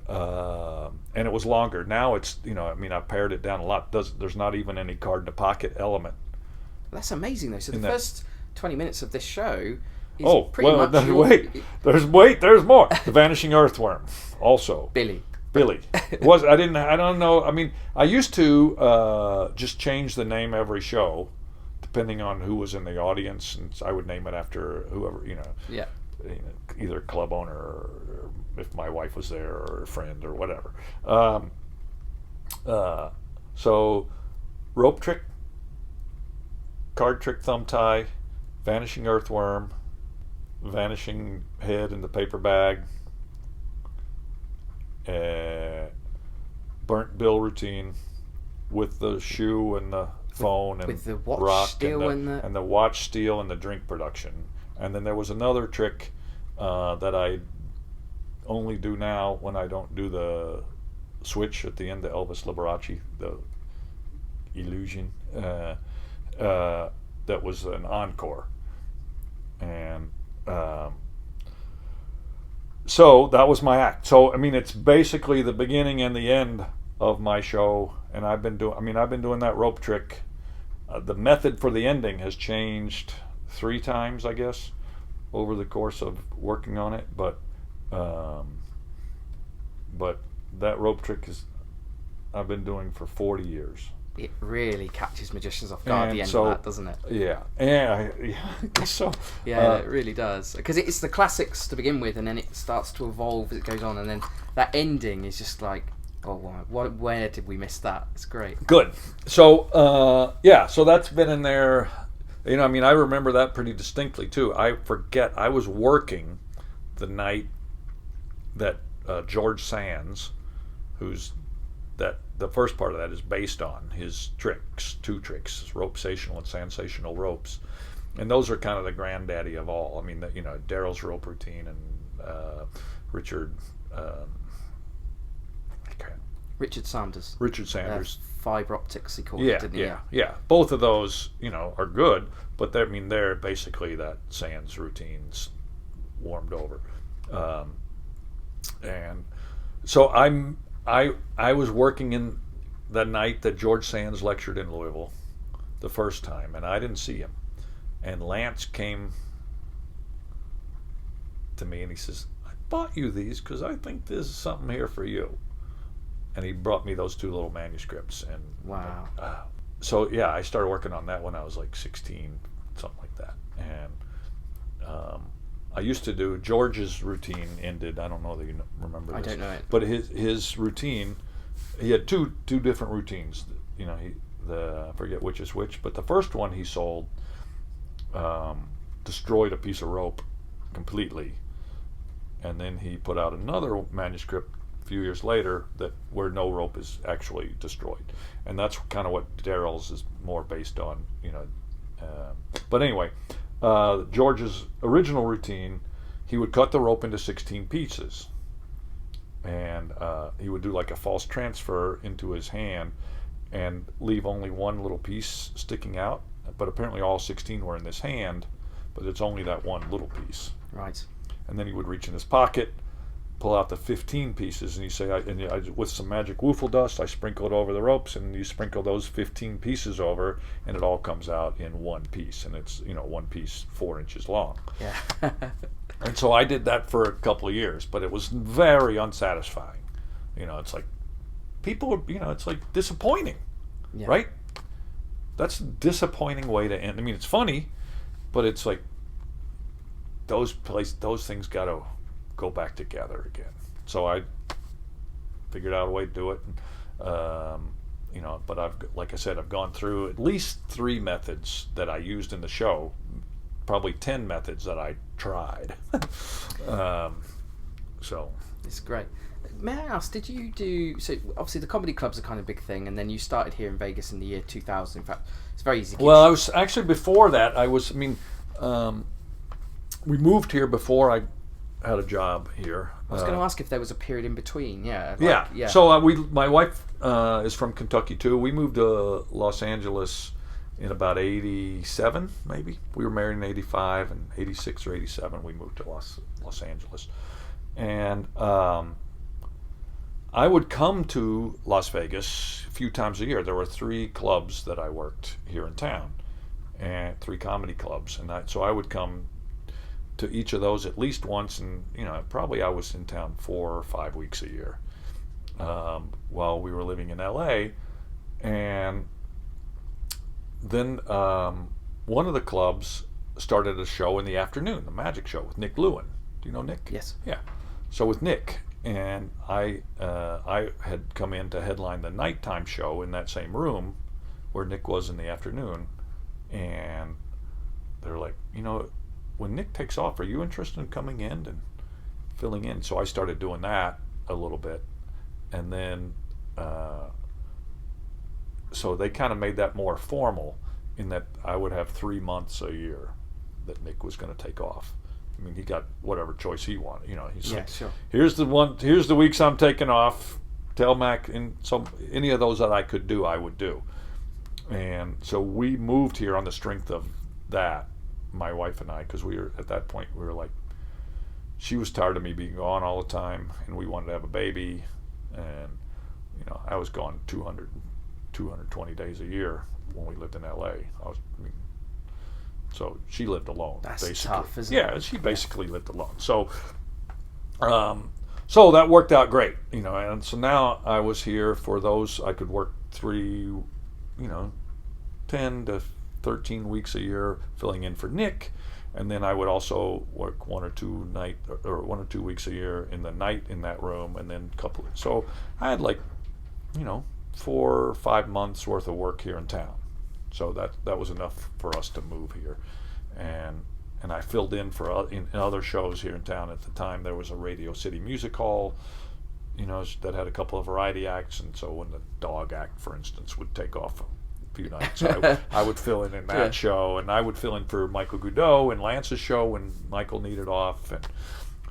it was longer. Now it's I pared it down a lot. There's not even any card to pocket element. That's amazing though. So the first 20 minutes of this show is there's more. The Vanishing Earthworm, also Billy. I don't know. I mean, I used to just change the name every show, depending on who was in the audience, and I would name it after whoever, Yeah. Either club owner or if my wife was there or a friend or whatever. So, rope trick, card trick, thumb tie, vanishing earthworm, vanishing head in the paper bag. Burnt bill routine with the shoe and the phone and with the watch rock steal and the watch steal and the drink production. And then there was another trick that I only do now when I don't do the switch at the end of Elvis Liberace, the illusion. That was an encore, and so that was my act. So I mean, it's basically the beginning and the end of my show, and I've been doing that rope trick. The method for the ending has changed 3 times, I guess, over the course of working on it. But that rope trick I've been doing for 40 years. It really catches magicians off guard at the end of that, doesn't it? Yeah, I guess so. Yeah, it really does. Because it's the classics to begin with, and then it starts to evolve as it goes on, and then that ending is just like, oh, where did we miss that? It's great. Good. So, so that's been in there. I remember that pretty distinctly, too. I forget, I was working the night that George Sands, the first part of that is based on his tricks, 2 tricks, ropesational and sensational ropes. And those are kind of the granddaddy of all. I mean, Daryl's rope routine and Richard Sanders. Fiber optics, he called it, didn't he? Yeah. Both of those, are good, but they're basically that Sands routines warmed over. And so I was working in the night that George Sands lectured in Louisville the first time, and I didn't see him. And Lance came to me and he says, I bought you these because I think there's something here for you. And he brought me those 2 little manuscripts. And wow. I started working on that when I was like 16, something like that. And I used to do George's routine ended. I don't know that you remember this. I don't know it. But his routine, he had two different routines. I forget which is which. But the first one he sold destroyed a piece of rope completely, and then he put out another manuscript a few years later where no rope is actually destroyed, and that's kind of what Daryl's is more based on. But anyway. George's original routine, he would cut the rope into 16 pieces, and he would do like a false transfer into his hand and leave only one little piece sticking out, but apparently all 16 were in this hand, but it's only that one little piece. Right. And then he would reach in his pocket, pull out the 15 pieces, and you say, with some magic woofle dust, I sprinkle it over the ropes, and you sprinkle those 15 pieces over, and it all comes out in one piece, and it's, one piece 4 inches long. Yeah. And so I did that for a couple of years, but it was very unsatisfying. It's like, people, it's like disappointing, right? That's a disappointing way to end. I mean, it's funny, but it's like, those things got to go back together again. So I figured out a way to do it. but like I said, I've gone through at least 3 methods that I used in the show, probably 10 methods that I tried. So it's great. May I ask, did you do, so obviously the comedy club's a kind of big thing, and then you started here in Vegas in the year 2000. In fact, it's very easy. Well, I was actually, before that, we moved here before I had a job here. I was going to ask if there was a period in between. Yeah. Yeah. So my wife is from Kentucky too. We moved to Los Angeles in about 87, maybe. We were married in 85, and 86 or 87 we moved to Los Angeles. And I would come to Las Vegas a few times a year. There were 3 clubs that I worked here in town, and 3 comedy clubs, and so I would come to each of those at least once, and probably I was in town 4 or 5 weeks a year while we were living in LA. And then one of the clubs started a show in the afternoon, the magic show with Nick Lewin. Do you know Nick? Yes. Yeah. So with Nick, and I had come in to headline the nighttime show in that same room where Nick was in the afternoon, and they're like, when Nick takes off, are you interested in coming in and filling in? So I started doing that a little bit, and then so they kind of made that more formal, in that I would have 3 months a year that Nick was going to take off. I mean, he got whatever choice he wanted. He's like, sure. Here's the weeks I'm taking off. Tell Mac, and so any of those that I could do, I would do. And so we moved here on the strength of that, my wife and I, because we were, at that point, we were like, she was tired of me being gone all the time, and we wanted to have a baby. And I was gone 220 days a year when we lived in LA. So she lived alone. That's basically. tough, isn't it? Yeah, she basically lived alone. So so that worked out great, and so now I was here for those. I could work 3, 10 to 13 weeks a year filling in for Nick, and then I would also work 1 or 2 weeks a year in the night in that room, and then so I had 4 or 5 months worth of work here in town. So that was enough for us to move here, and I filled in for in other shows here in town. At the time, there was a Radio City Music Hall, that had a couple of variety acts, and so when the Dog Act, for instance, would take off a few nights, I would fill in that show, and I would fill in for Michael Goudot and Lance's show when Michael needed off, and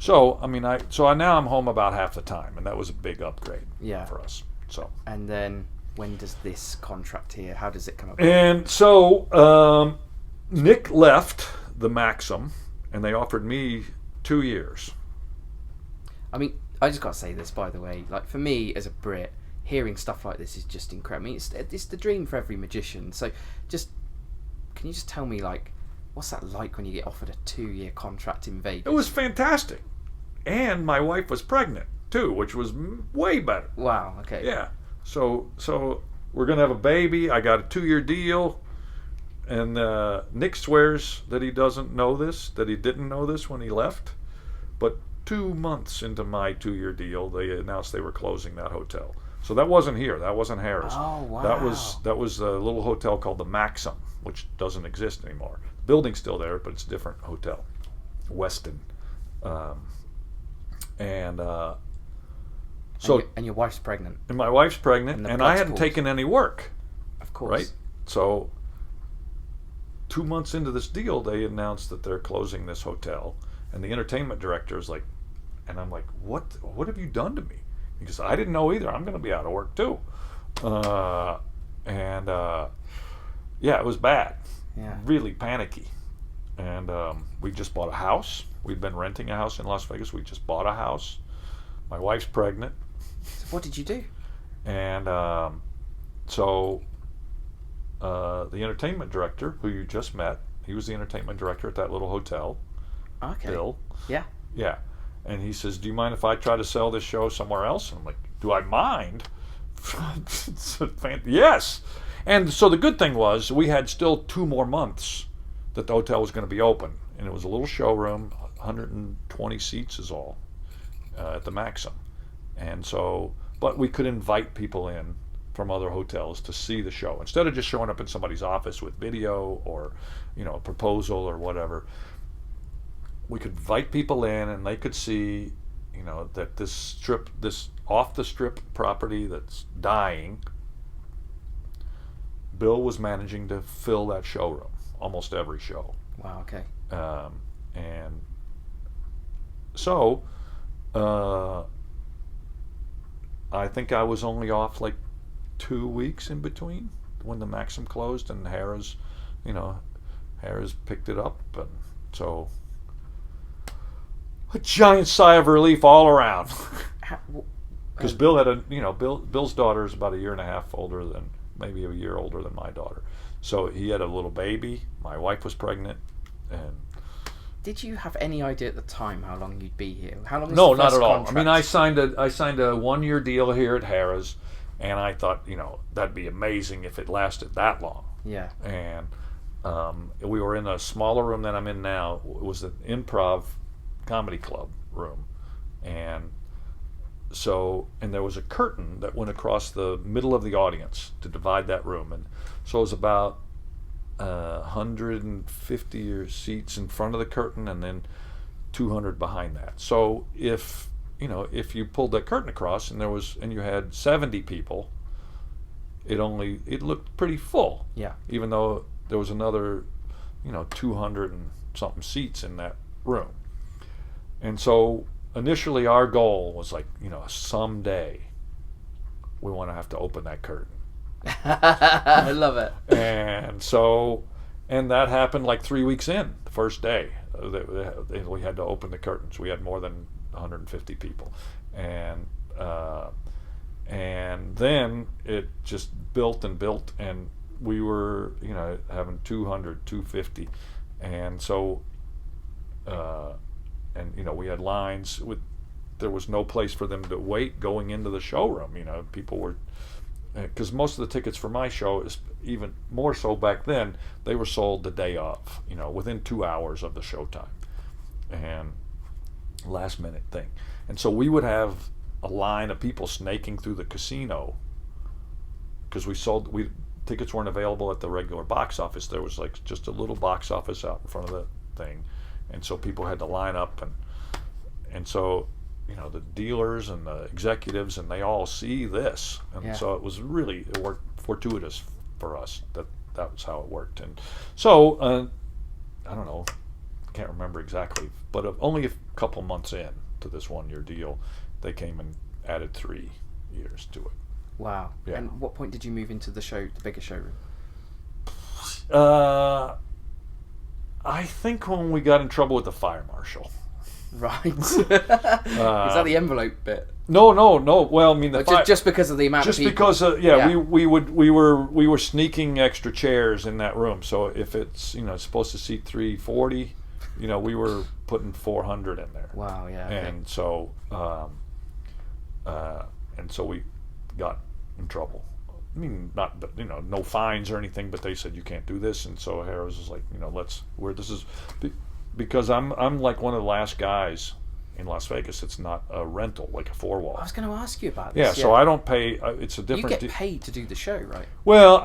so now I'm home about half the time, and that was a big upgrade for us. So and then. When does this contract here, how does it come about? And so Nick left the Maxim, and they offered me 2 years. I mean, I just got to say this, by the way. For me, as a Brit, hearing stuff like this is just incredible. I mean, it's the dream for every magician. So can you just tell me, what's that like when you get offered a 2-year contract in Vegas? It was fantastic. And my wife was pregnant, too, which was way better. Wow, okay. Yeah. So we're going to have a baby. I got a 2-year deal. And Nick swears that he doesn't know this, that he didn't know this when he left. But 2 months into my 2-year deal, they announced they were closing that hotel. So that wasn't here. That wasn't Harrahs. Oh, wow. That was a little hotel called the Maxim, which doesn't exist anymore. The building's still there, but it's a different hotel. Weston. So and your wife's pregnant. And my wife's pregnant, and I hadn't taken any work. Of course. Right? So 2 months into this deal, they announced that they're closing this hotel, and the entertainment director is like, and I'm like, what have you done to me? Because I didn't know either. I'm going to be out of work too. It was bad. Yeah. Really panicky. And we just bought a house. We'd been renting a house in Las Vegas. We just bought a house. My wife's pregnant. So what did you do? And the entertainment director, who you just met, he was the entertainment director at that little hotel. Okay. Bill. Yeah. Yeah. And he says, do you mind if I try to sell this show somewhere else? And I'm like, do I mind? Yes. And so the good thing was we had still 2 more months that the hotel was going to be open. And it was a little showroom, 120 seats is all, at the Maxim. And so, but we could invite people in from other hotels to see the show. Instead of just showing up in somebody's office with video or, a proposal or whatever, we could invite people in and they could see, that this off the strip property that's dying, Bill was managing to fill that showroom, almost every show. Wow, okay. And so, I think I was only off like 2 weeks in between when the Maxim closed, and Harrahs picked it up, and so a giant sigh of relief all around. Because Bill had Bill's daughter is about a year and a half older than, maybe a year older than my daughter. So he had a little baby. My wife was pregnant, and. Did you have any idea at the time how long you'd be here? How long? No, not at all. I mean, I signed a 1-year deal here at Harrahs, and I thought, that'd be amazing if it lasted that long. Yeah. And we were in a smaller room than I'm in now. It was an improv comedy club room, and there was a curtain that went across the middle of the audience to divide that room, and so it was about 150 seats in front of the curtain, and then 200 behind that. So if you pulled that curtain across and you had 70 people, it looked pretty full. Yeah. Even though there was another 200 and something seats in that room. And so initially our goal was like, someday we want to have to open that curtain. I love it. And that happened like 3 weeks in, the first day. We had to open the curtains. We had more than 150 people. And then it just built and built, and we were, having 200, 250. And so, we had lines there was no place for them to wait going into the showroom. People were, because most of the tickets for my show, is even more so back then, they were sold the day of, within 2 hours of the showtime, and last minute thing. And so we would have a line of people snaking through the casino, because tickets weren't available at the regular box office. There was like just a little box office out in front of the thing, and so people had to line up, and so the dealers and the executives, and they all see this, and so it worked fortuitous for us that was how it worked. And so I don't know, can't remember exactly, but only a couple months in to this 1-year deal, they came and added 3 years to it. Wow. Yeah. And what point did you move into the bigger showroom? I think when we got in trouble with the fire marshal. Right. Is that the envelope bit? No. Well, I mean, just because of the amount of people. Just because, we were sneaking extra chairs in that room. So if it's supposed to seat 340, we were putting 400 in there. Wow. Yeah. And so, we got in trouble. I mean, no fines or anything, but they said you can't do this, and so Harrahs was like, because I'm like one of the last guys in Las Vegas. It's not a rental, like a 4-wall. I was going to ask you about this. Yeah, so I don't pay. It's a different. You get paid to do the show, right? Well,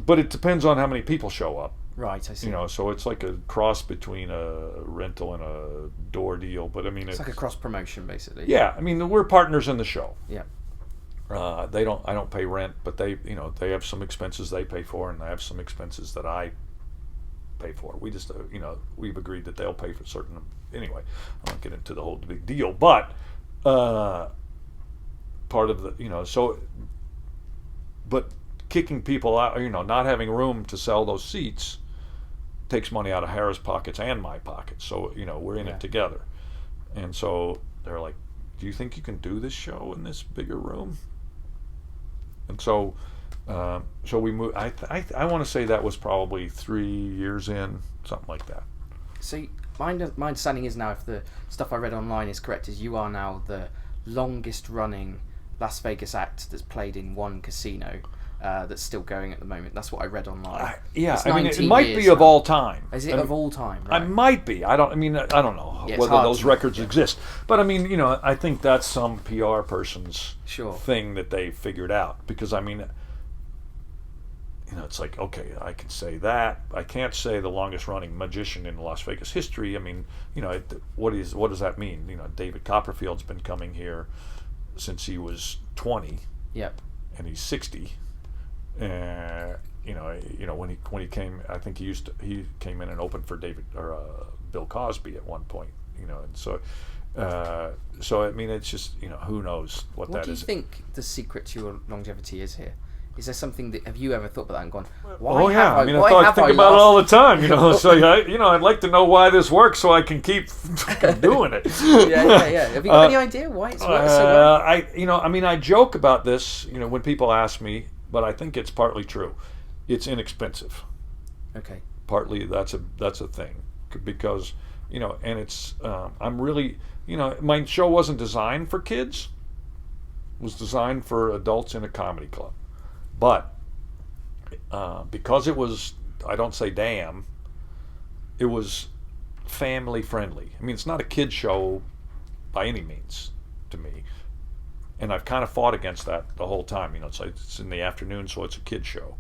but it depends on how many people show up. Right, I see. So it's like a cross between a rental and a door deal. But I mean, it's like a cross promotion, basically. Yeah, I mean, we're partners in the show. Yeah. I don't pay rent, but they have some expenses they pay for, and I have some expenses that I pay for. We just, we've agreed that they'll pay for certain. Anyway, I won't get into the whole big deal, but part of the, but kicking people out, not having room to sell those seats takes money out of Harrah's pockets and my pockets. So, we're in it together. And so they're like, do you think you can do this show in this bigger room? And so we moved. I want to say that was probably 3 years in, something like that. So my understanding is now, if the stuff I read online is correct, is you are now the longest running Las Vegas act that's played in one casino that's still going at the moment. That's what I read online. It might be of all time. Is it of all time? Right? I might be. I don't know whether those records exist. But I mean, I think that's some PR person's thing that they figured out. Because I mean, it's like, okay, I can say that. I can't say the longest running magician in Las Vegas history. I mean, what does that mean? David Copperfield's been coming here since he was 20. Yep. And he's 60. When he came, I think he came in and opened for Bill Cosby at one point. And so I mean, it's just, who knows what that is. What do you think the secret to your longevity is here? Is there something that, have you ever thought about that and gone, I think about it all the time, so I'd like to know why this works so I can keep doing it. Yeah. Have you got any idea why it's worked so well? I joke about this, when people ask me, but I think it's partly true. It's inexpensive. Okay. Partly that's a thing, because, and it's, I'm really, my show wasn't designed for kids. It was designed for adults in a comedy club. But because it was, I don't say damn, it was family friendly. I mean, it's not a kid show by any means to me. And I've kind of fought against that the whole time. It's in the afternoon, so it's a kid show.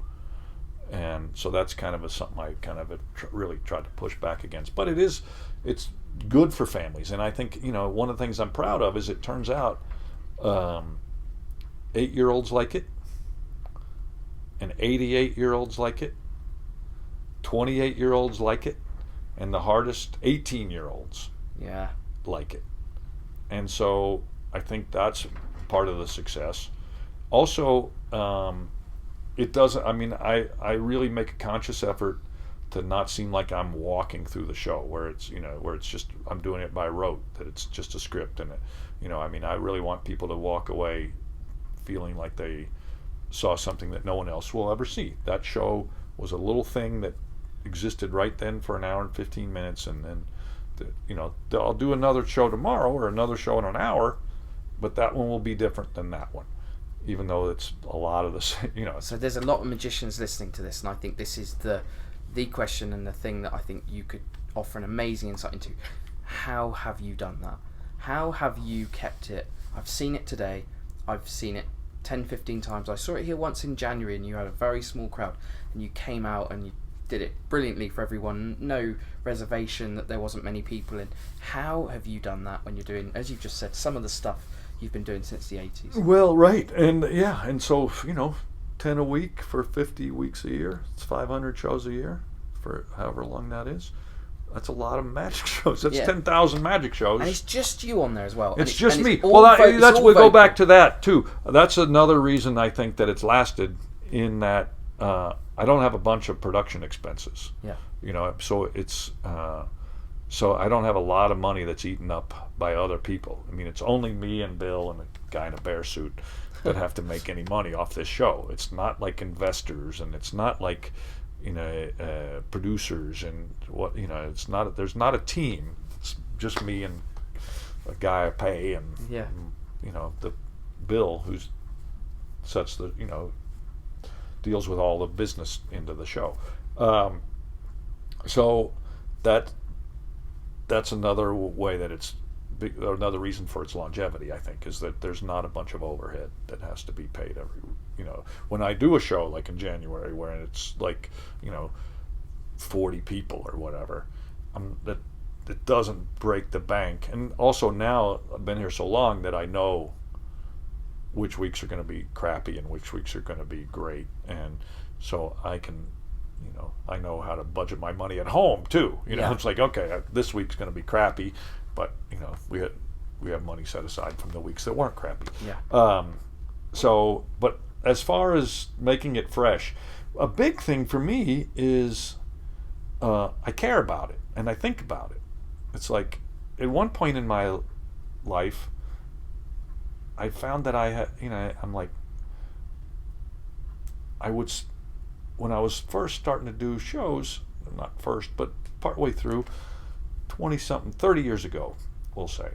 And so that's kind of something I kind of really tried to push back against. But it's good for families. And I think, one of the things I'm proud of is it turns out 8-year-olds like it. And 88-year-olds like it, 28-year-olds like it, and the hardest 18-year-olds like it. And so I think that's part of the success. Also, it doesn't, I really make a conscious effort to not seem like I'm walking through the show, where it's just, I'm doing it by rote, that it's just a script. And, I really want people to walk away feeling like they saw something that no one else will ever see. That show was a little thing that existed right then for an hour and 15 minutes, and then, I'll do another show tomorrow or another show in an hour, but that one will be different than that one, even though it's a lot of the same, So there's a lot of magicians listening to this, and I think this is the question and the thing that I think you could offer an amazing insight into. How have you done that? How have you kept it? I've seen it today. I've seen it 10-15 times. I saw it here once in January, and you had a very small crowd, and you came out and you did it brilliantly for everyone. No reservation that there wasn't many people in. How have you done that when you're doing, as you've just said, some of the stuff you've been doing since the 80s? Well, right. And so 10 a week for 50 weeks a year. It's 500 shows a year for however long that is. That's a lot of magic shows. That's 10,000 magic shows. And it's just you on there as well. It's just me. We'll go back to that too. That's another reason I think that it's lasted, in that I don't have a bunch of production expenses. Yeah. So it's so I don't have a lot of money that's eaten up by other people. It's only me and Bill and a guy in a bear suit that have to make any money off this show. It's not like investors, and it's not like producers, and it's not. There's not a team. It's just me and a guy I pay, and the Bill who's such the deals with all the business into the show. So that's another way that it's big, another reason for its longevity, I think, is that there's not a bunch of overhead that has to be paid every. When I do a show like in January where it's like 40 people or whatever, that it doesn't break the bank. And also now I've been here so long that I know which weeks are going to be crappy and which weeks are going to be great, and so I can, I know how to budget my money at home too. It's like, okay, this week's going to be crappy, but we have money set aside from the weeks that weren't crappy. Yeah. But as far as making it fresh, a big thing for me is I care about it and I think about it. It's like at one point in my life, I found that I had, I'm like, when I was first starting to do shows, not first, but partway through, 30 years ago, we'll say,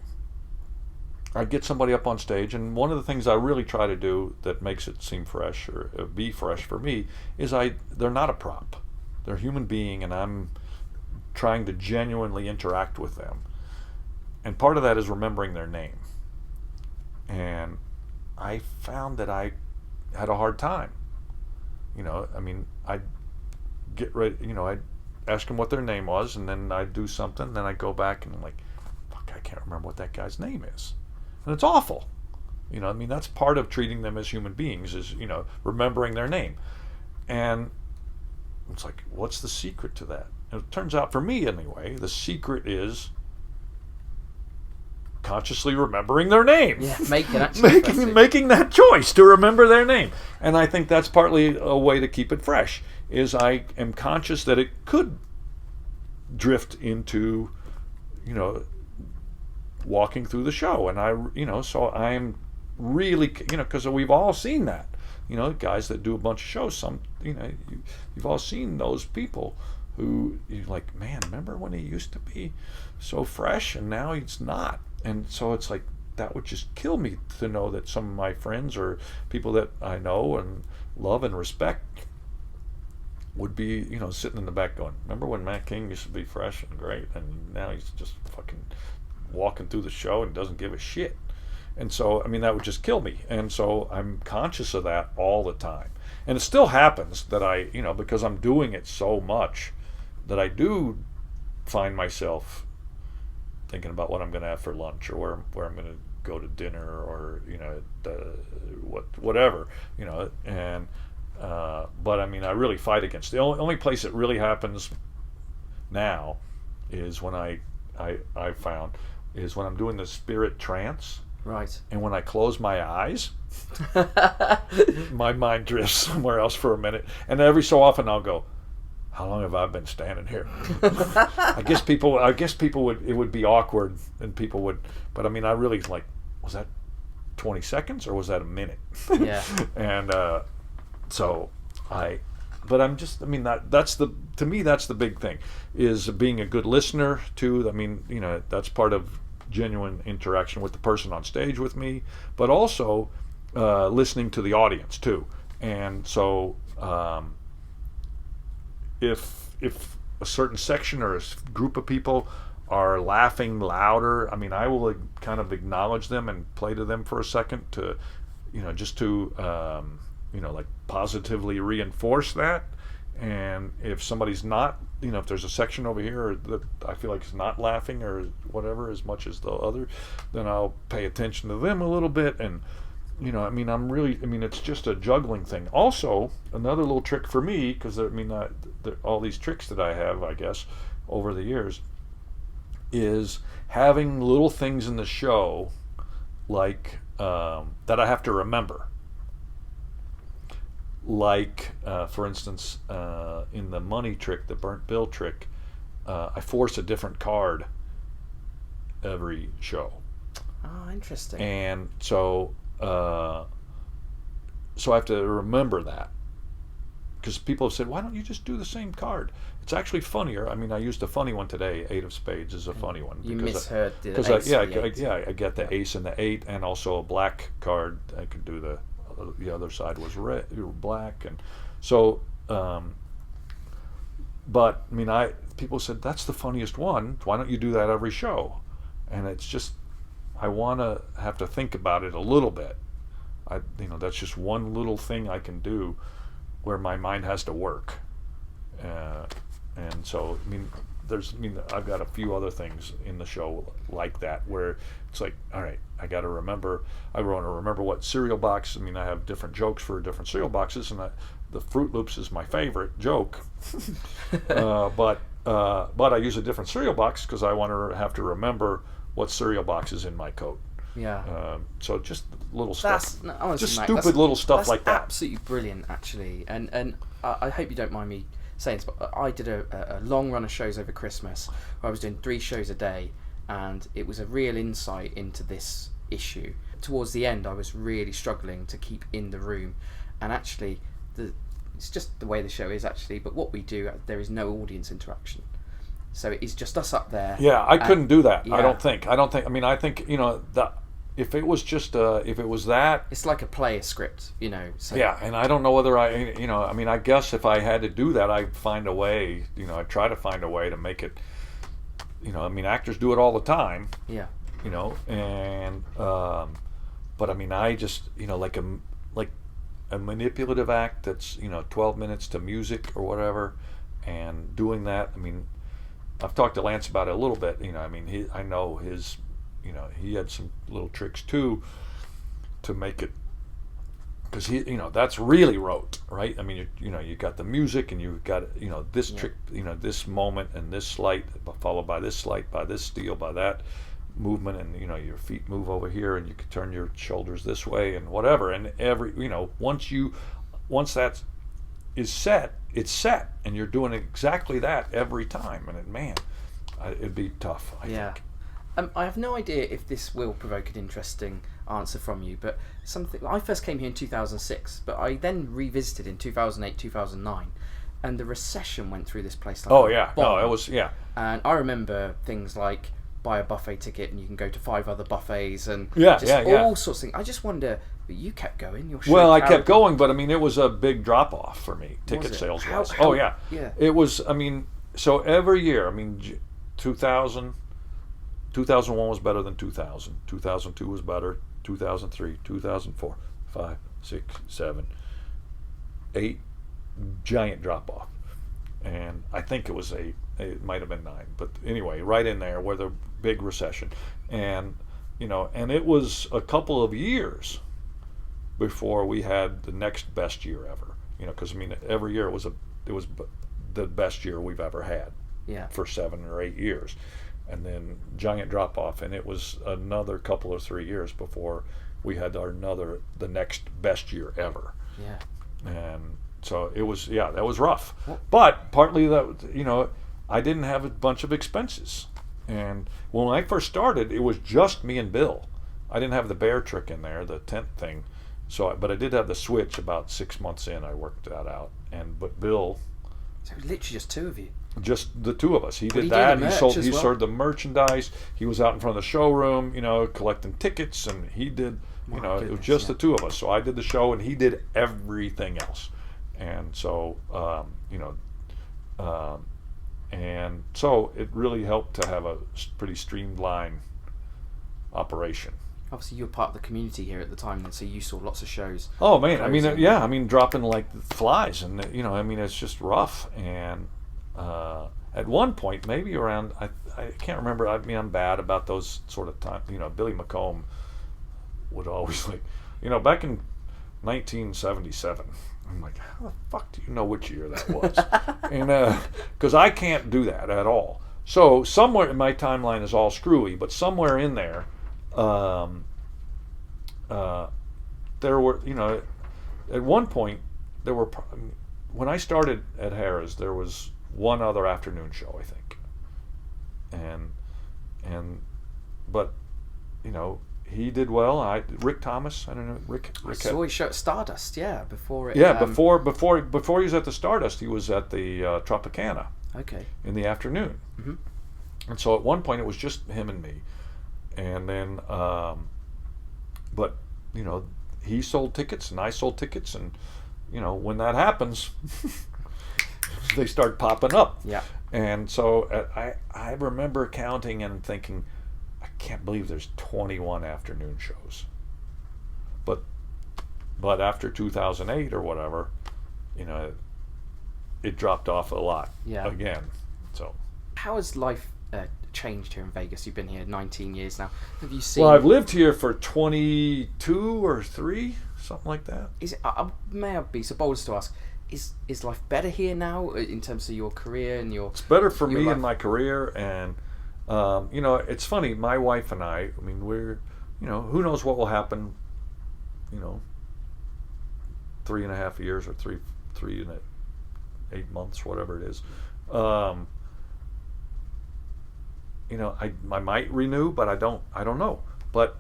I'd get somebody up on stage, and one of the things I really try to do that makes it seem fresh or be fresh for me is they're not a prop. They're a human being, and I'm trying to genuinely interact with them. And part of that is remembering their name. And I found that I had a hard time I mean, I'd get ready, I'd ask them what their name was, and then I'd do something, then I'd go back and I'm like, fuck, I can't remember what that guy's name is. And it's awful. I mean, that's part of treating them as human beings is, remembering their name. And it's like, what's the secret to that? And it turns out, for me anyway, the secret is consciously remembering their name. Yeah, making that choice to remember their name. And I think that's partly a way to keep it fresh, is I am conscious that it could drift into, walking through the show. And so I'm really, because we've all seen that. Guys that do a bunch of shows, you've all seen those people who you're like, man, remember when he used to be so fresh and now he's not. And so it's like, that would just kill me to know that some of my friends or people that I know and love and respect would be, sitting in the back going, remember when Matt King used to be fresh and great, and now he's just fucking walking through the show and doesn't give a shit. And so, I mean, that would just kill me. And so I'm conscious of that all the time. And it still happens that I, because I'm doing it so much, that I do find myself thinking about what I'm going to have for lunch, or where I'm going to go to dinner, or, whatever, and, but I mean, I really fight against it. The only place it really happens now is when I found is when I'm doing the spirit trance. Right. And when I close my eyes, my mind drifts somewhere else for a minute. And every so often I'll go, how long have I been standing here? I guess people would, it would be awkward, and people would, but I mean, I really like, was that 20 seconds or was that a minute? Yeah. And but I'm just, I mean, to me, that's the big thing, is being a good listener too. I mean, that's part of genuine interaction with the person on stage with me, but also listening to the audience too. And so if a certain section or a group of people are laughing louder, I mean, I will kind of acknowledge them and play to them for a second to, just to like positively reinforce that. And if somebody's not, if there's a section over here that I feel like is not laughing or whatever as much as the other, then I'll pay attention to them a little bit. And, I mean, it's just a juggling thing. Also, another little trick for me, because all these tricks that I have, I guess, over the years, is having little things in the show like that I have to remember. Like, for instance, in the money trick, the burnt bill trick, I force a different card every show. Oh, interesting. And so I have to remember that, because people have said, why don't you just do the same card? It's actually funnier. I mean, I used a funny one today. 8 of spades is a funny one. You misheard the ace. I get the ace and the 8, and also a black card. I could do the other side was red, black, and so. But I mean, people said that's the funniest one. Why don't you do that every show? And it's just, I want to have to think about it a little bit. That's just one little thing I can do where my mind has to work. And so, I've got a few other things in the show like that, where it's like, all right, I want to remember what cereal box. I have different jokes for different cereal boxes, and the Fruit Loops is my favorite joke. But I use a different cereal box because I want to have to remember what cereal box is in my coat. Yeah. So just little stuff. Honestly, just Mike, stupid little stuff like that. That's absolutely brilliant, actually. And I hope you don't mind me saying this, but I did a long run of shows over Christmas where I was doing 3 shows a day, and it was a real insight into this issue. Towards the end, I was really struggling to keep in the room, and actually, it's just the way the show is, actually. But what we do, there is no audience interaction, so it is just us up there. Yeah, I couldn't do that. Yeah. I don't think. I think that if it was just if it was that, it's like a play, a script, So. Yeah, and I don't know whether I guess if I had to do that, I'd find a way. I'd try to find a way to make it. Actors do it all the time. Yeah. And but I just like a manipulative act that's 12 minutes to music or whatever, and doing that. I mean, I've talked to Lance about it a little bit. I know his, he had some little tricks too to make it, because that's really rote, right? I mean, you got the music, and you've got this trick, this moment and this slight followed by this slight, by this steal, by that movement, and your feet move over here, and you can turn your shoulders this way and whatever, and once that is set, it's set, and you're doing exactly that every time, and it'd be tough, I think. I have no idea if this will provoke an interesting answer from you, but I first came here in 2006, but I then revisited in 2008, 2009, and the recession went through this place like bomb. It was, and I remember things like buy a buffet ticket and you can go to 5 other buffets, and all sorts of things. I just wonder, but you kept going. I kept going, but it was a big drop off for me, ticket sales wise. It was. So every year, 2001 was better than 2000. 2002 was better. 2003, 2004, 5, 6, 7, 8, giant drop off. And I think it was 8. It might have been 9, but anyway, right in there where the big recession, and and it was a couple of years before we had the next best year ever. Because every year it was the best year we've ever had. For 7 or 8 years, and then giant drop off, and it was another couple or 3 years before we had the next best year ever. And so it was, that was rough. But partly that, I didn't have a bunch of expenses. And when I first started, it was just me and Bill. I didn't have the bear trick in there, the tent thing. But I did have the switch about 6 months in. I worked that out. But Bill. So it was literally just 2 of you. Just the 2 of us. He did that. He sold the merchandise. He was out in front of the showroom, collecting tickets, and he did. It was just the 2 of us. So I did the show, and he did everything else. And so, and so it really helped to have a pretty streamlined operation. Obviously, you were part of the community here at the time, so you saw lots of shows. Oh man, dropping like flies, and it's just rough. And at one point, maybe around, I can't remember. I'm bad about those sort of times. Billy McComb would always back in 1977. I'm like, how the fuck do you know which year that was? And because I can't do that at all. So somewhere in my timeline is all screwy, but somewhere in there, there were, at one point there were. When I started at Harrahs, there was one other afternoon show, I think. But he did well. Rick Thomas, I don't know, Rick. I saw he showed Stardust, before it. Before he was at the Stardust, he was at the Tropicana. Okay. In the afternoon. Mm-hmm. And so at one point it was just him and me, and then, but he sold tickets and I sold tickets, and when that happens, they start popping up. Yeah. And so I remember counting and thinking, I can't believe there's 21 afternoon shows. But after 2008 or whatever, it dropped off a lot again. So how has life changed here in Vegas? You've been here 19 years now. Have you seen? Well, I've lived here for 22 or 3, something like that. Is it? May I be so bold as to ask? Is life better here now in terms of your career and your? It's better for me in my career, and it's funny. My wife and I mean, we're, who knows what will happen, 3.5 years or 3 and 8 months, whatever it is. I might renew, but I don't know. But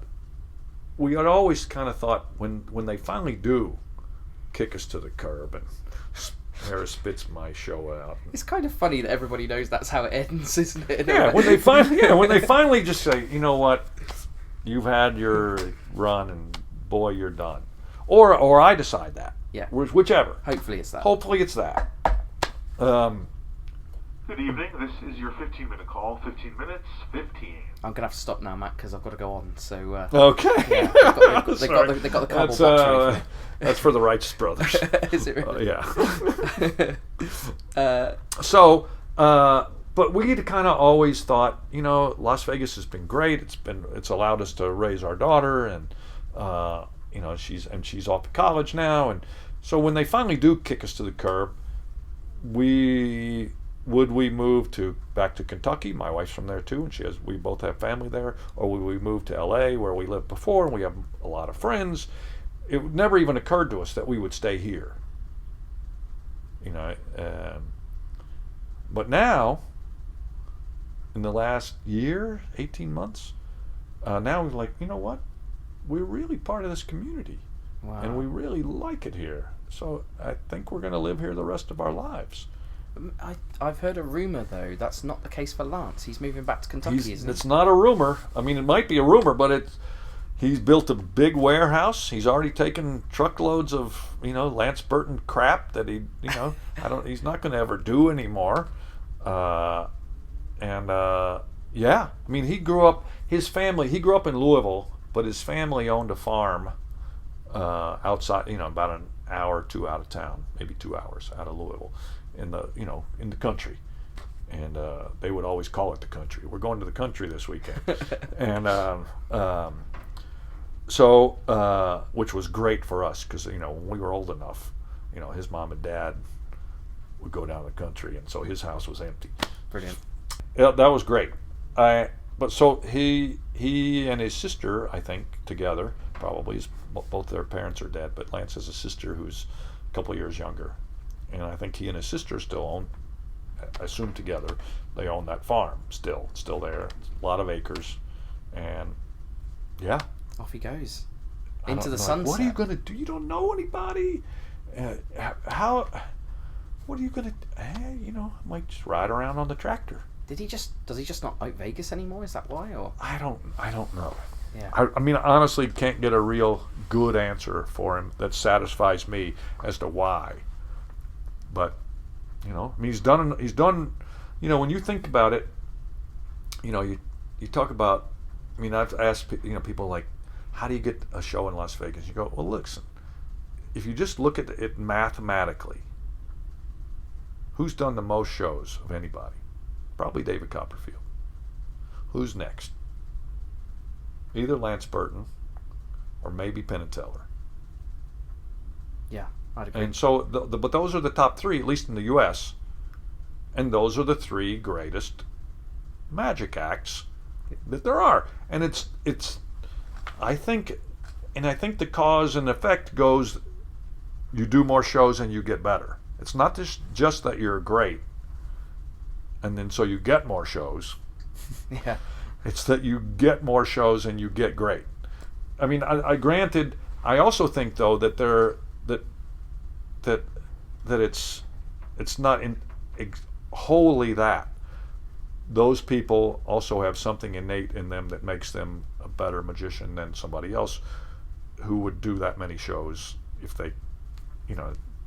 we had always kind of thought when they finally do kick us to the curb and Harrah spits my show out. It's kind of funny that everybody knows that's how it ends, isn't it? Yeah, when they finally just say, you know what, you've had your run and boy, you're done. Or I decide that. Yeah. Whichever. Hopefully it's that. Good evening. This is your 15-minute call. 15 minutes, 15. I'm gonna have to stop now, Matt, because I've got to go on. So Okay. yeah, they got the cardboard box ready for me. That's for the Righteous Brothers. Is it really? Yeah. But we kind of always thought, Las Vegas has been great. It's allowed us to raise our daughter, and she's off to college now, and so when they finally do kick us to the curb, would we move back to Kentucky? My wife's from there too, and we both have family there. Or would we move to LA where we lived before and we have a lot of friends? It never even occurred to us that we would stay here. But now, in the last year, 18 months, now we're like, you know what? We're really part of this community. Wow. And we really like it here. So I think we're going to live here the rest of our lives. I've heard a rumour, though, that's not the case for Lance. He's moving back to Kentucky, isn't he? It's not a rumour. I mean, it might be a rumour, but he's built a big warehouse. He's already taken truckloads of, Lance Burton crap that he's not going to ever do anymore. Yeah, I mean, he grew up in Louisville, but his family owned a farm outside, about an hour or two out of town, maybe 2 hours out of Louisville, in the country. And they would always call it the country. We're going to the country this weekend. And which was great for us, because when we were old enough, his mom and dad would go down to the country, and so his house was empty. Brilliant. Yeah, that was great. But so he and his sister, I think, together, probably, both their parents are dead, but Lance has a sister who's a couple of years younger, and I think he and his sister still own, I assume together, they own that farm still there. It's a lot of acres, and yeah. Off he goes. I Into the don't know, sunset. what are you going to do? You don't know anybody. What are you going to, I might just ride around on the tractor. Does he just not like Vegas anymore? Is that why? Or I don't know. Yeah. I mean, honestly, can't get a real good answer for him that satisfies me as to why. But, I mean, he's done, when you think about it, you talk about, I mean, I've asked, people like, how do you get a show in Las Vegas? You go, well, listen, if you just look at it mathematically, who's done the most shows of anybody? Probably David Copperfield. Who's next? Either Lance Burton or maybe Penn and Teller. Yeah, I'd agree. And so, but those are the top three, at least in the U.S., and those are the three greatest magic acts that there are. And I think the cause and effect goes, you do more shows and you get better. It's not just that you're great, and then so you get more shows. Yeah. It's that you get more shows and you get great. I mean, I granted, I also think though that it's not wholly that. Those people also have something innate in them that makes them a better magician than somebody else who would do that many shows if they,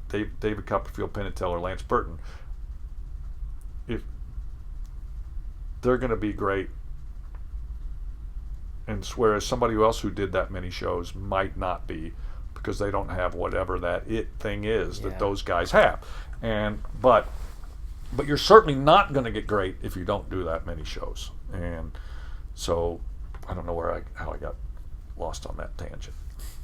David Copperfield, Penn and Teller, Lance Burton, if they're going to be great, and whereas somebody else who did that many shows might not be, because they don't have whatever that it thing is that those guys have. And but you're certainly not going to get great if you don't do that many shows. And so I don't know how I got lost on that tangent.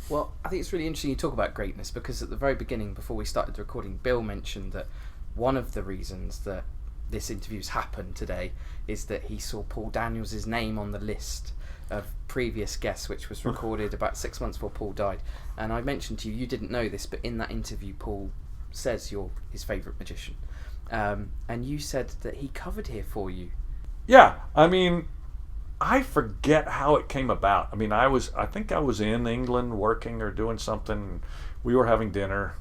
Well, I think it's really interesting you talk about greatness, because at the very beginning, before we started the recording, Bill mentioned that one of the reasons that this interview's happened today is that he saw Paul Daniels' name on the list of previous guests, which was recorded about 6 months before Paul died. And I mentioned to you, you didn't know this, but in that interview, Paul says you're his favourite magician. And you said that he covered here for you. Yeah, I mean, I forget how it came about. I mean, I think I was in England working or doing something. We were having dinner,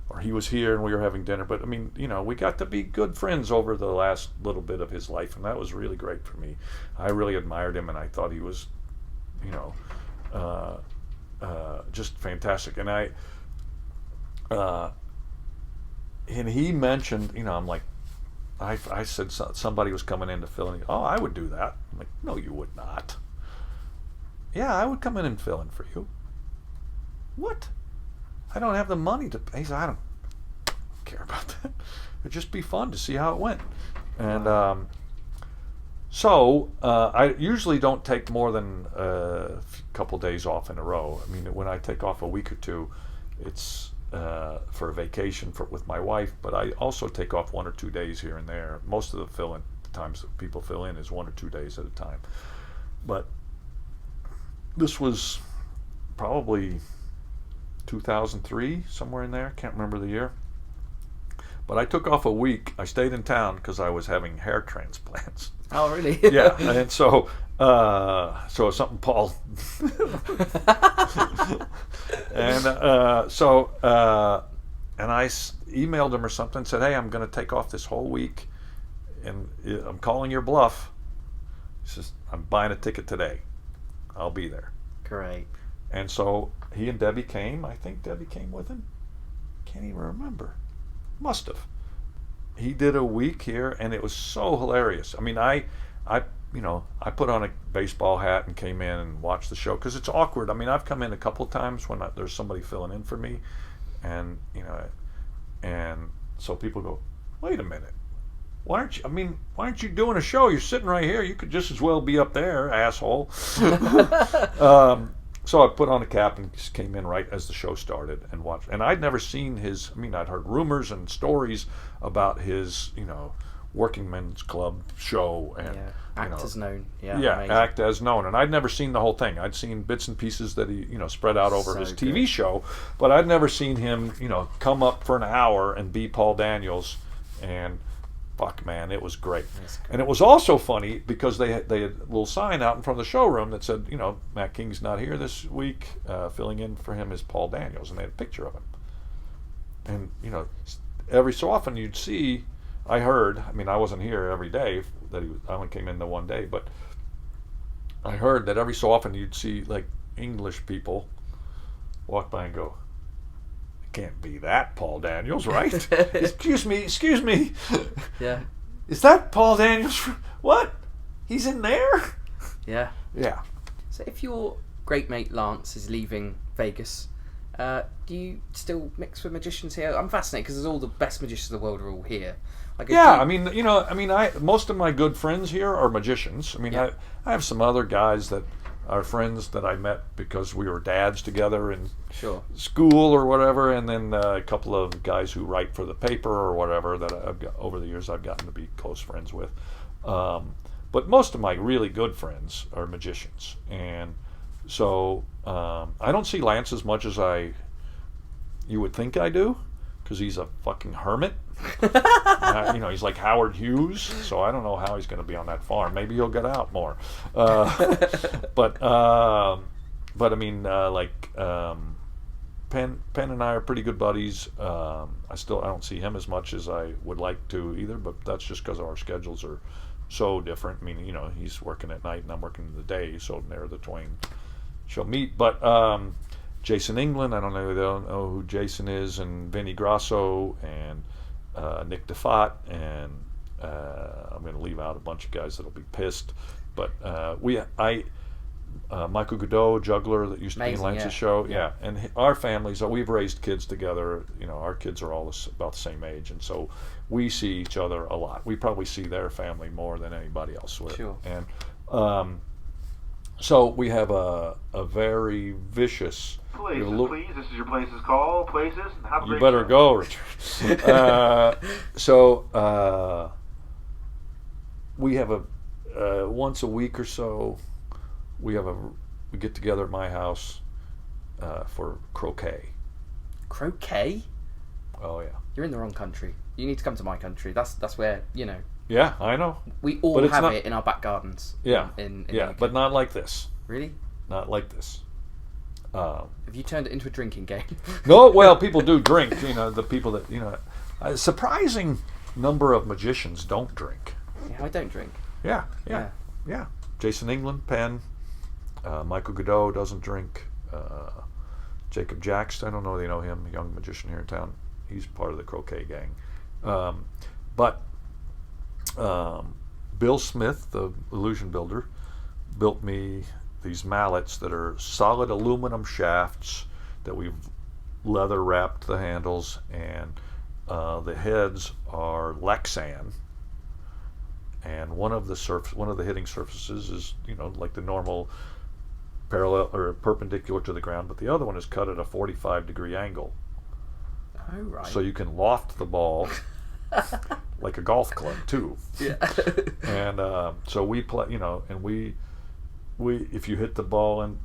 or he was here and we were having dinner. But I mean, we got to be good friends over the last little bit of his life, and that was really great for me. I really admired him, and I thought he was, just fantastic. And and he mentioned, I'm like, I said somebody was coming in to fill in. Oh, I would do that. I'm like, no, you would not. Yeah, I would come in and fill in for you. What? I don't have the money to pay. He said, I don't care about that. It'd just be fun to see how it went. And so I usually don't take more than a couple days off in a row. I mean, when I take off a week or two, it's for a vacation with my wife, but I also take off 1 or 2 days here and there. Most of the times that people fill in is 1 or 2 days at a time. But this was probably 2003, somewhere in there. Can't remember the year. But I took off a week. I stayed in town because I was having hair transplants. Oh, really? Yeah, and so something Paul. And and I emailed him or something, said, hey, I'm going to take off this whole week, and I'm calling your bluff. He says, I'm buying a ticket today. I'll be there. Great. And so he and Debbie came. I think Debbie came with him. Can't even remember. Must have. He did a week here, and it was so hilarious. I mean, I put on a baseball hat and came in and watched the show because it's awkward. I mean, I've come in a couple of times when there's somebody filling in for me, and and so people go, wait a minute, why aren't you doing a show? You're sitting right here. You could just as well be up there, asshole. So I put on a cap and just came in right as the show started and watched. And I'd never seen his. I mean, I'd heard rumors and stories about his, working men's club show and act as known. Act as known. And I'd never seen the whole thing. I'd seen bits and pieces that he, spread out over his TV show, but I'd never seen him, come up for an hour and be Paul Daniels. And fuck, man, it was great. And it was also funny because they had a little sign out in front of the showroom that said, Matt King's not here this week. Filling in for him is Paul Daniels, and they had a picture of him. And every so often you'd see. I heard. I mean, I wasn't here every day. I only came in the one day, but I heard that every so often you'd see like English people walk by and go, "Can't be that Paul Daniels, right?" Excuse me. Yeah. Is that Paul Daniels? What? He's in there? Yeah. Yeah. So if your great mate Lance is leaving Vegas, do you still mix with magicians here? I'm fascinated because all the best magicians in the world are all here. Most of my good friends here are magicians. I mean, I have some other guys that are friends that I met because we were dads together in school or whatever, and then a couple of guys who write for the paper or whatever that I've got over the years I've gotten to be close friends with. But most of my really good friends are magicians, and so I don't see Lance as much as you would think I do, because he's a fucking hermit. He's like Howard Hughes, so I don't know how he's going to be on that farm. Maybe he'll get out more. But I mean, Penn and I are pretty good buddies. I don't see him as much as I would like to either, but that's just because our schedules are so different. I mean, he's working at night and I'm working in the day, so there the twain shall meet. But Jason England, I don't know who Jason is, and Vinny Grasso, and Nick DeFott, and I'm going to leave out a bunch of guys that'll be pissed. But Michael Godot, juggler that used to be in Lance's show, and our families, we've raised kids together. Our kids are all about the same age, and so we see each other a lot. We probably see their family more than anybody else would. Sure. And so we have a very vicious. Please, this is your place's call. Places, have a great You better show. go, Richard. We have once a week or so. We get together at my house for croquet. Croquet? Oh yeah. You're in the wrong country. You need to come to my country. That's where Yeah, I know. we all have it in our back gardens. Yeah. In yeah, the UK. but not like this. Really? Not like this. Have you turned it into a drinking game? No, well, people do drink. The people that a surprising number of magicians don't drink. Yeah, I don't drink. Yeah. Jason England, Penn, Michael Godot doesn't drink. Jacob Jackson, I don't know if they know him, a young magician here in town. He's part of the croquet gang. But Bill Smith, the illusion builder, built me these mallets that are solid aluminum shafts that we've leather wrapped the handles, and the heads are Lexan. And one of the hitting surfaces is, like the normal parallel or perpendicular to the ground, but the other one is cut at a 45-degree angle. Oh, right. So you can loft the ball like a golf club too. Yeah. And so we play, and we if you hit the ball, and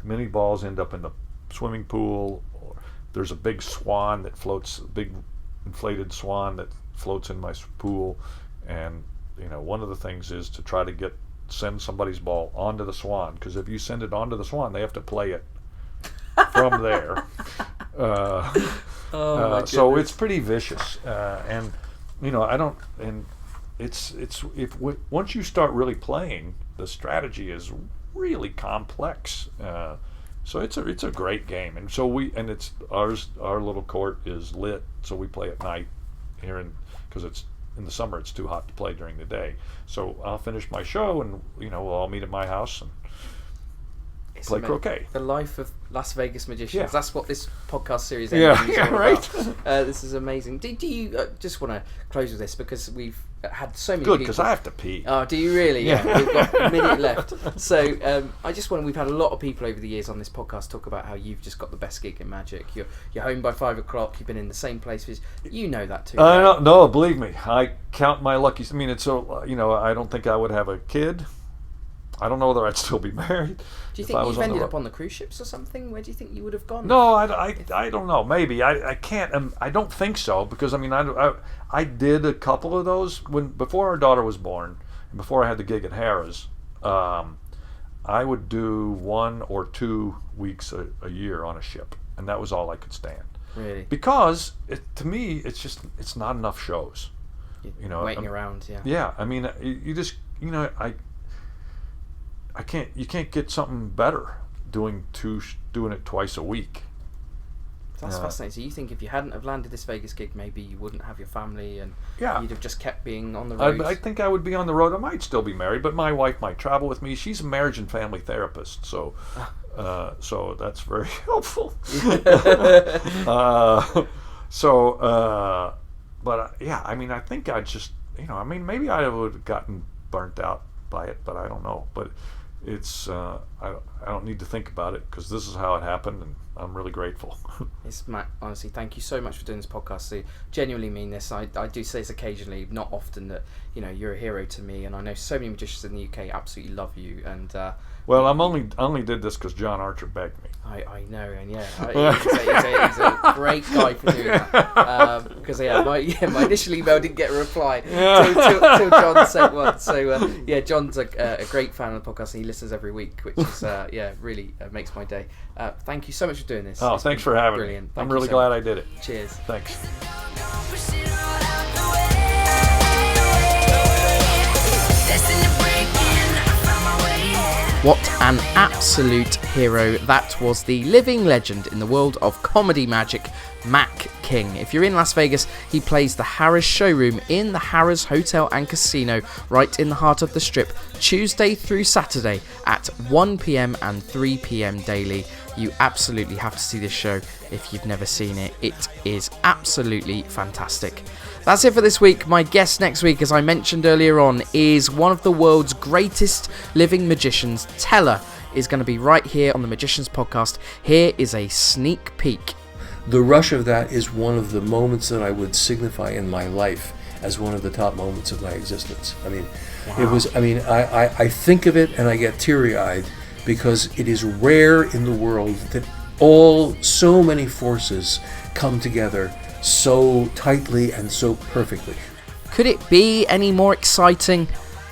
many balls end up in the swimming pool, or there's a big swan that floats, big inflated swan that floats in my pool, and one of the things is to try to send somebody's ball onto the swan, because if you send it onto the swan, they have to play it from there. So it's pretty vicious, and once you start really playing, the strategy is really complex. So it's a great game, and so it's our little court is lit, so we play at night here, because it's in the summer it's too hot to play during the day. So I'll finish my show, and we'll all meet at my house and play croquet. The life of Las Vegas magicians. Yeah. That's what this podcast series is all right. This is amazing. Do you just want to close with this, because we've had so many Good, people. because I have to pee. Oh, do you really? Yeah. We've got a minute left. So we've had a lot of people over the years on this podcast talk about how you've just got the best gig in magic. You're home by 5 o'clock. You've been in the same place. You know that too. Right? No, believe me. I count my lucky. I mean, it's so I don't think I would have a kid. I don't know whether I'd still be married. Do you think you've ended up on the cruise ships or something? Where do you think you would have gone? No, I don't know. Maybe I can't. I don't think so, because I did a couple of those before our daughter was born, and before I had the gig at Harrahs. I would do 1 or 2 weeks a year on a ship, and that was all I could stand. Really? Because to me, it's not enough shows. Waiting around. Yeah. Yeah. I mean, you just you can't get something better doing it twice a week. That's fascinating. So you think if you hadn't have landed this Vegas gig, maybe you wouldn't have your family, and you'd have just kept being on the road? I think I would be on the road. I might still be married, but my wife might travel with me. She's a marriage and family therapist, so that's very helpful. But I mean, I think I just, maybe I would have gotten burnt out by it, but I don't know. But it's I don't need to think about it, because this is how it happened, and I'm really grateful. Matt, honestly, thank you so much for doing this podcast. I genuinely mean this. I do say this occasionally, not often, that you're a hero to me, and I know so many magicians in the UK absolutely love you. And well, I only did this because John Archer begged me. I know, and he's a great guy for doing that. Because my initial email didn't get a reply till John sent one. So John's a great fan of the podcast, and he listens every week, which is really makes my day. Thank you so much for doing this. Oh, thanks for having me. I'm really glad I did it. Cheers. Thanks. What an absolute hero. That was the living legend in the world of comedy magic, Mac King. If you're in Las Vegas, he plays the Harrahs showroom in the Harrahs Hotel and Casino, right in the heart of the Strip, Tuesday through Saturday at 1 p.m. and 3 p.m. daily. You absolutely have to see this show if you've never seen it. It is absolutely fantastic. That's it for this week. My guest next week, as I mentioned earlier on, is one of the world's greatest living magicians. Teller is going to be right here on the Magicians Podcast. Here is a sneak peek. The rush of that is one of the moments that I would signify in my life as one of the top moments of my existence. I mean, It was, I think of it and I get teary-eyed, because it is rare in the world that so many forces come together so tightly and so perfectly. Could it be any more exciting?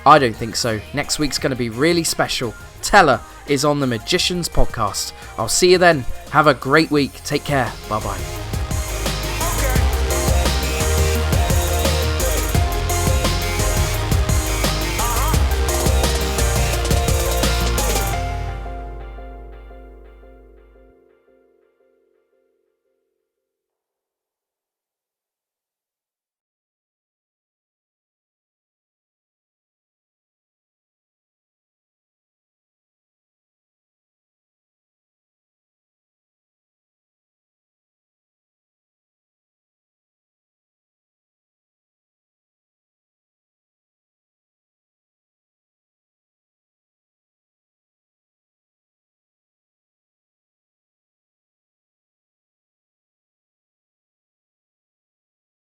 I don't think so. Next week's going to be really special. Teller is on the Magicians Podcast. I'll see you then. Have a great week. Take care. Bye-bye.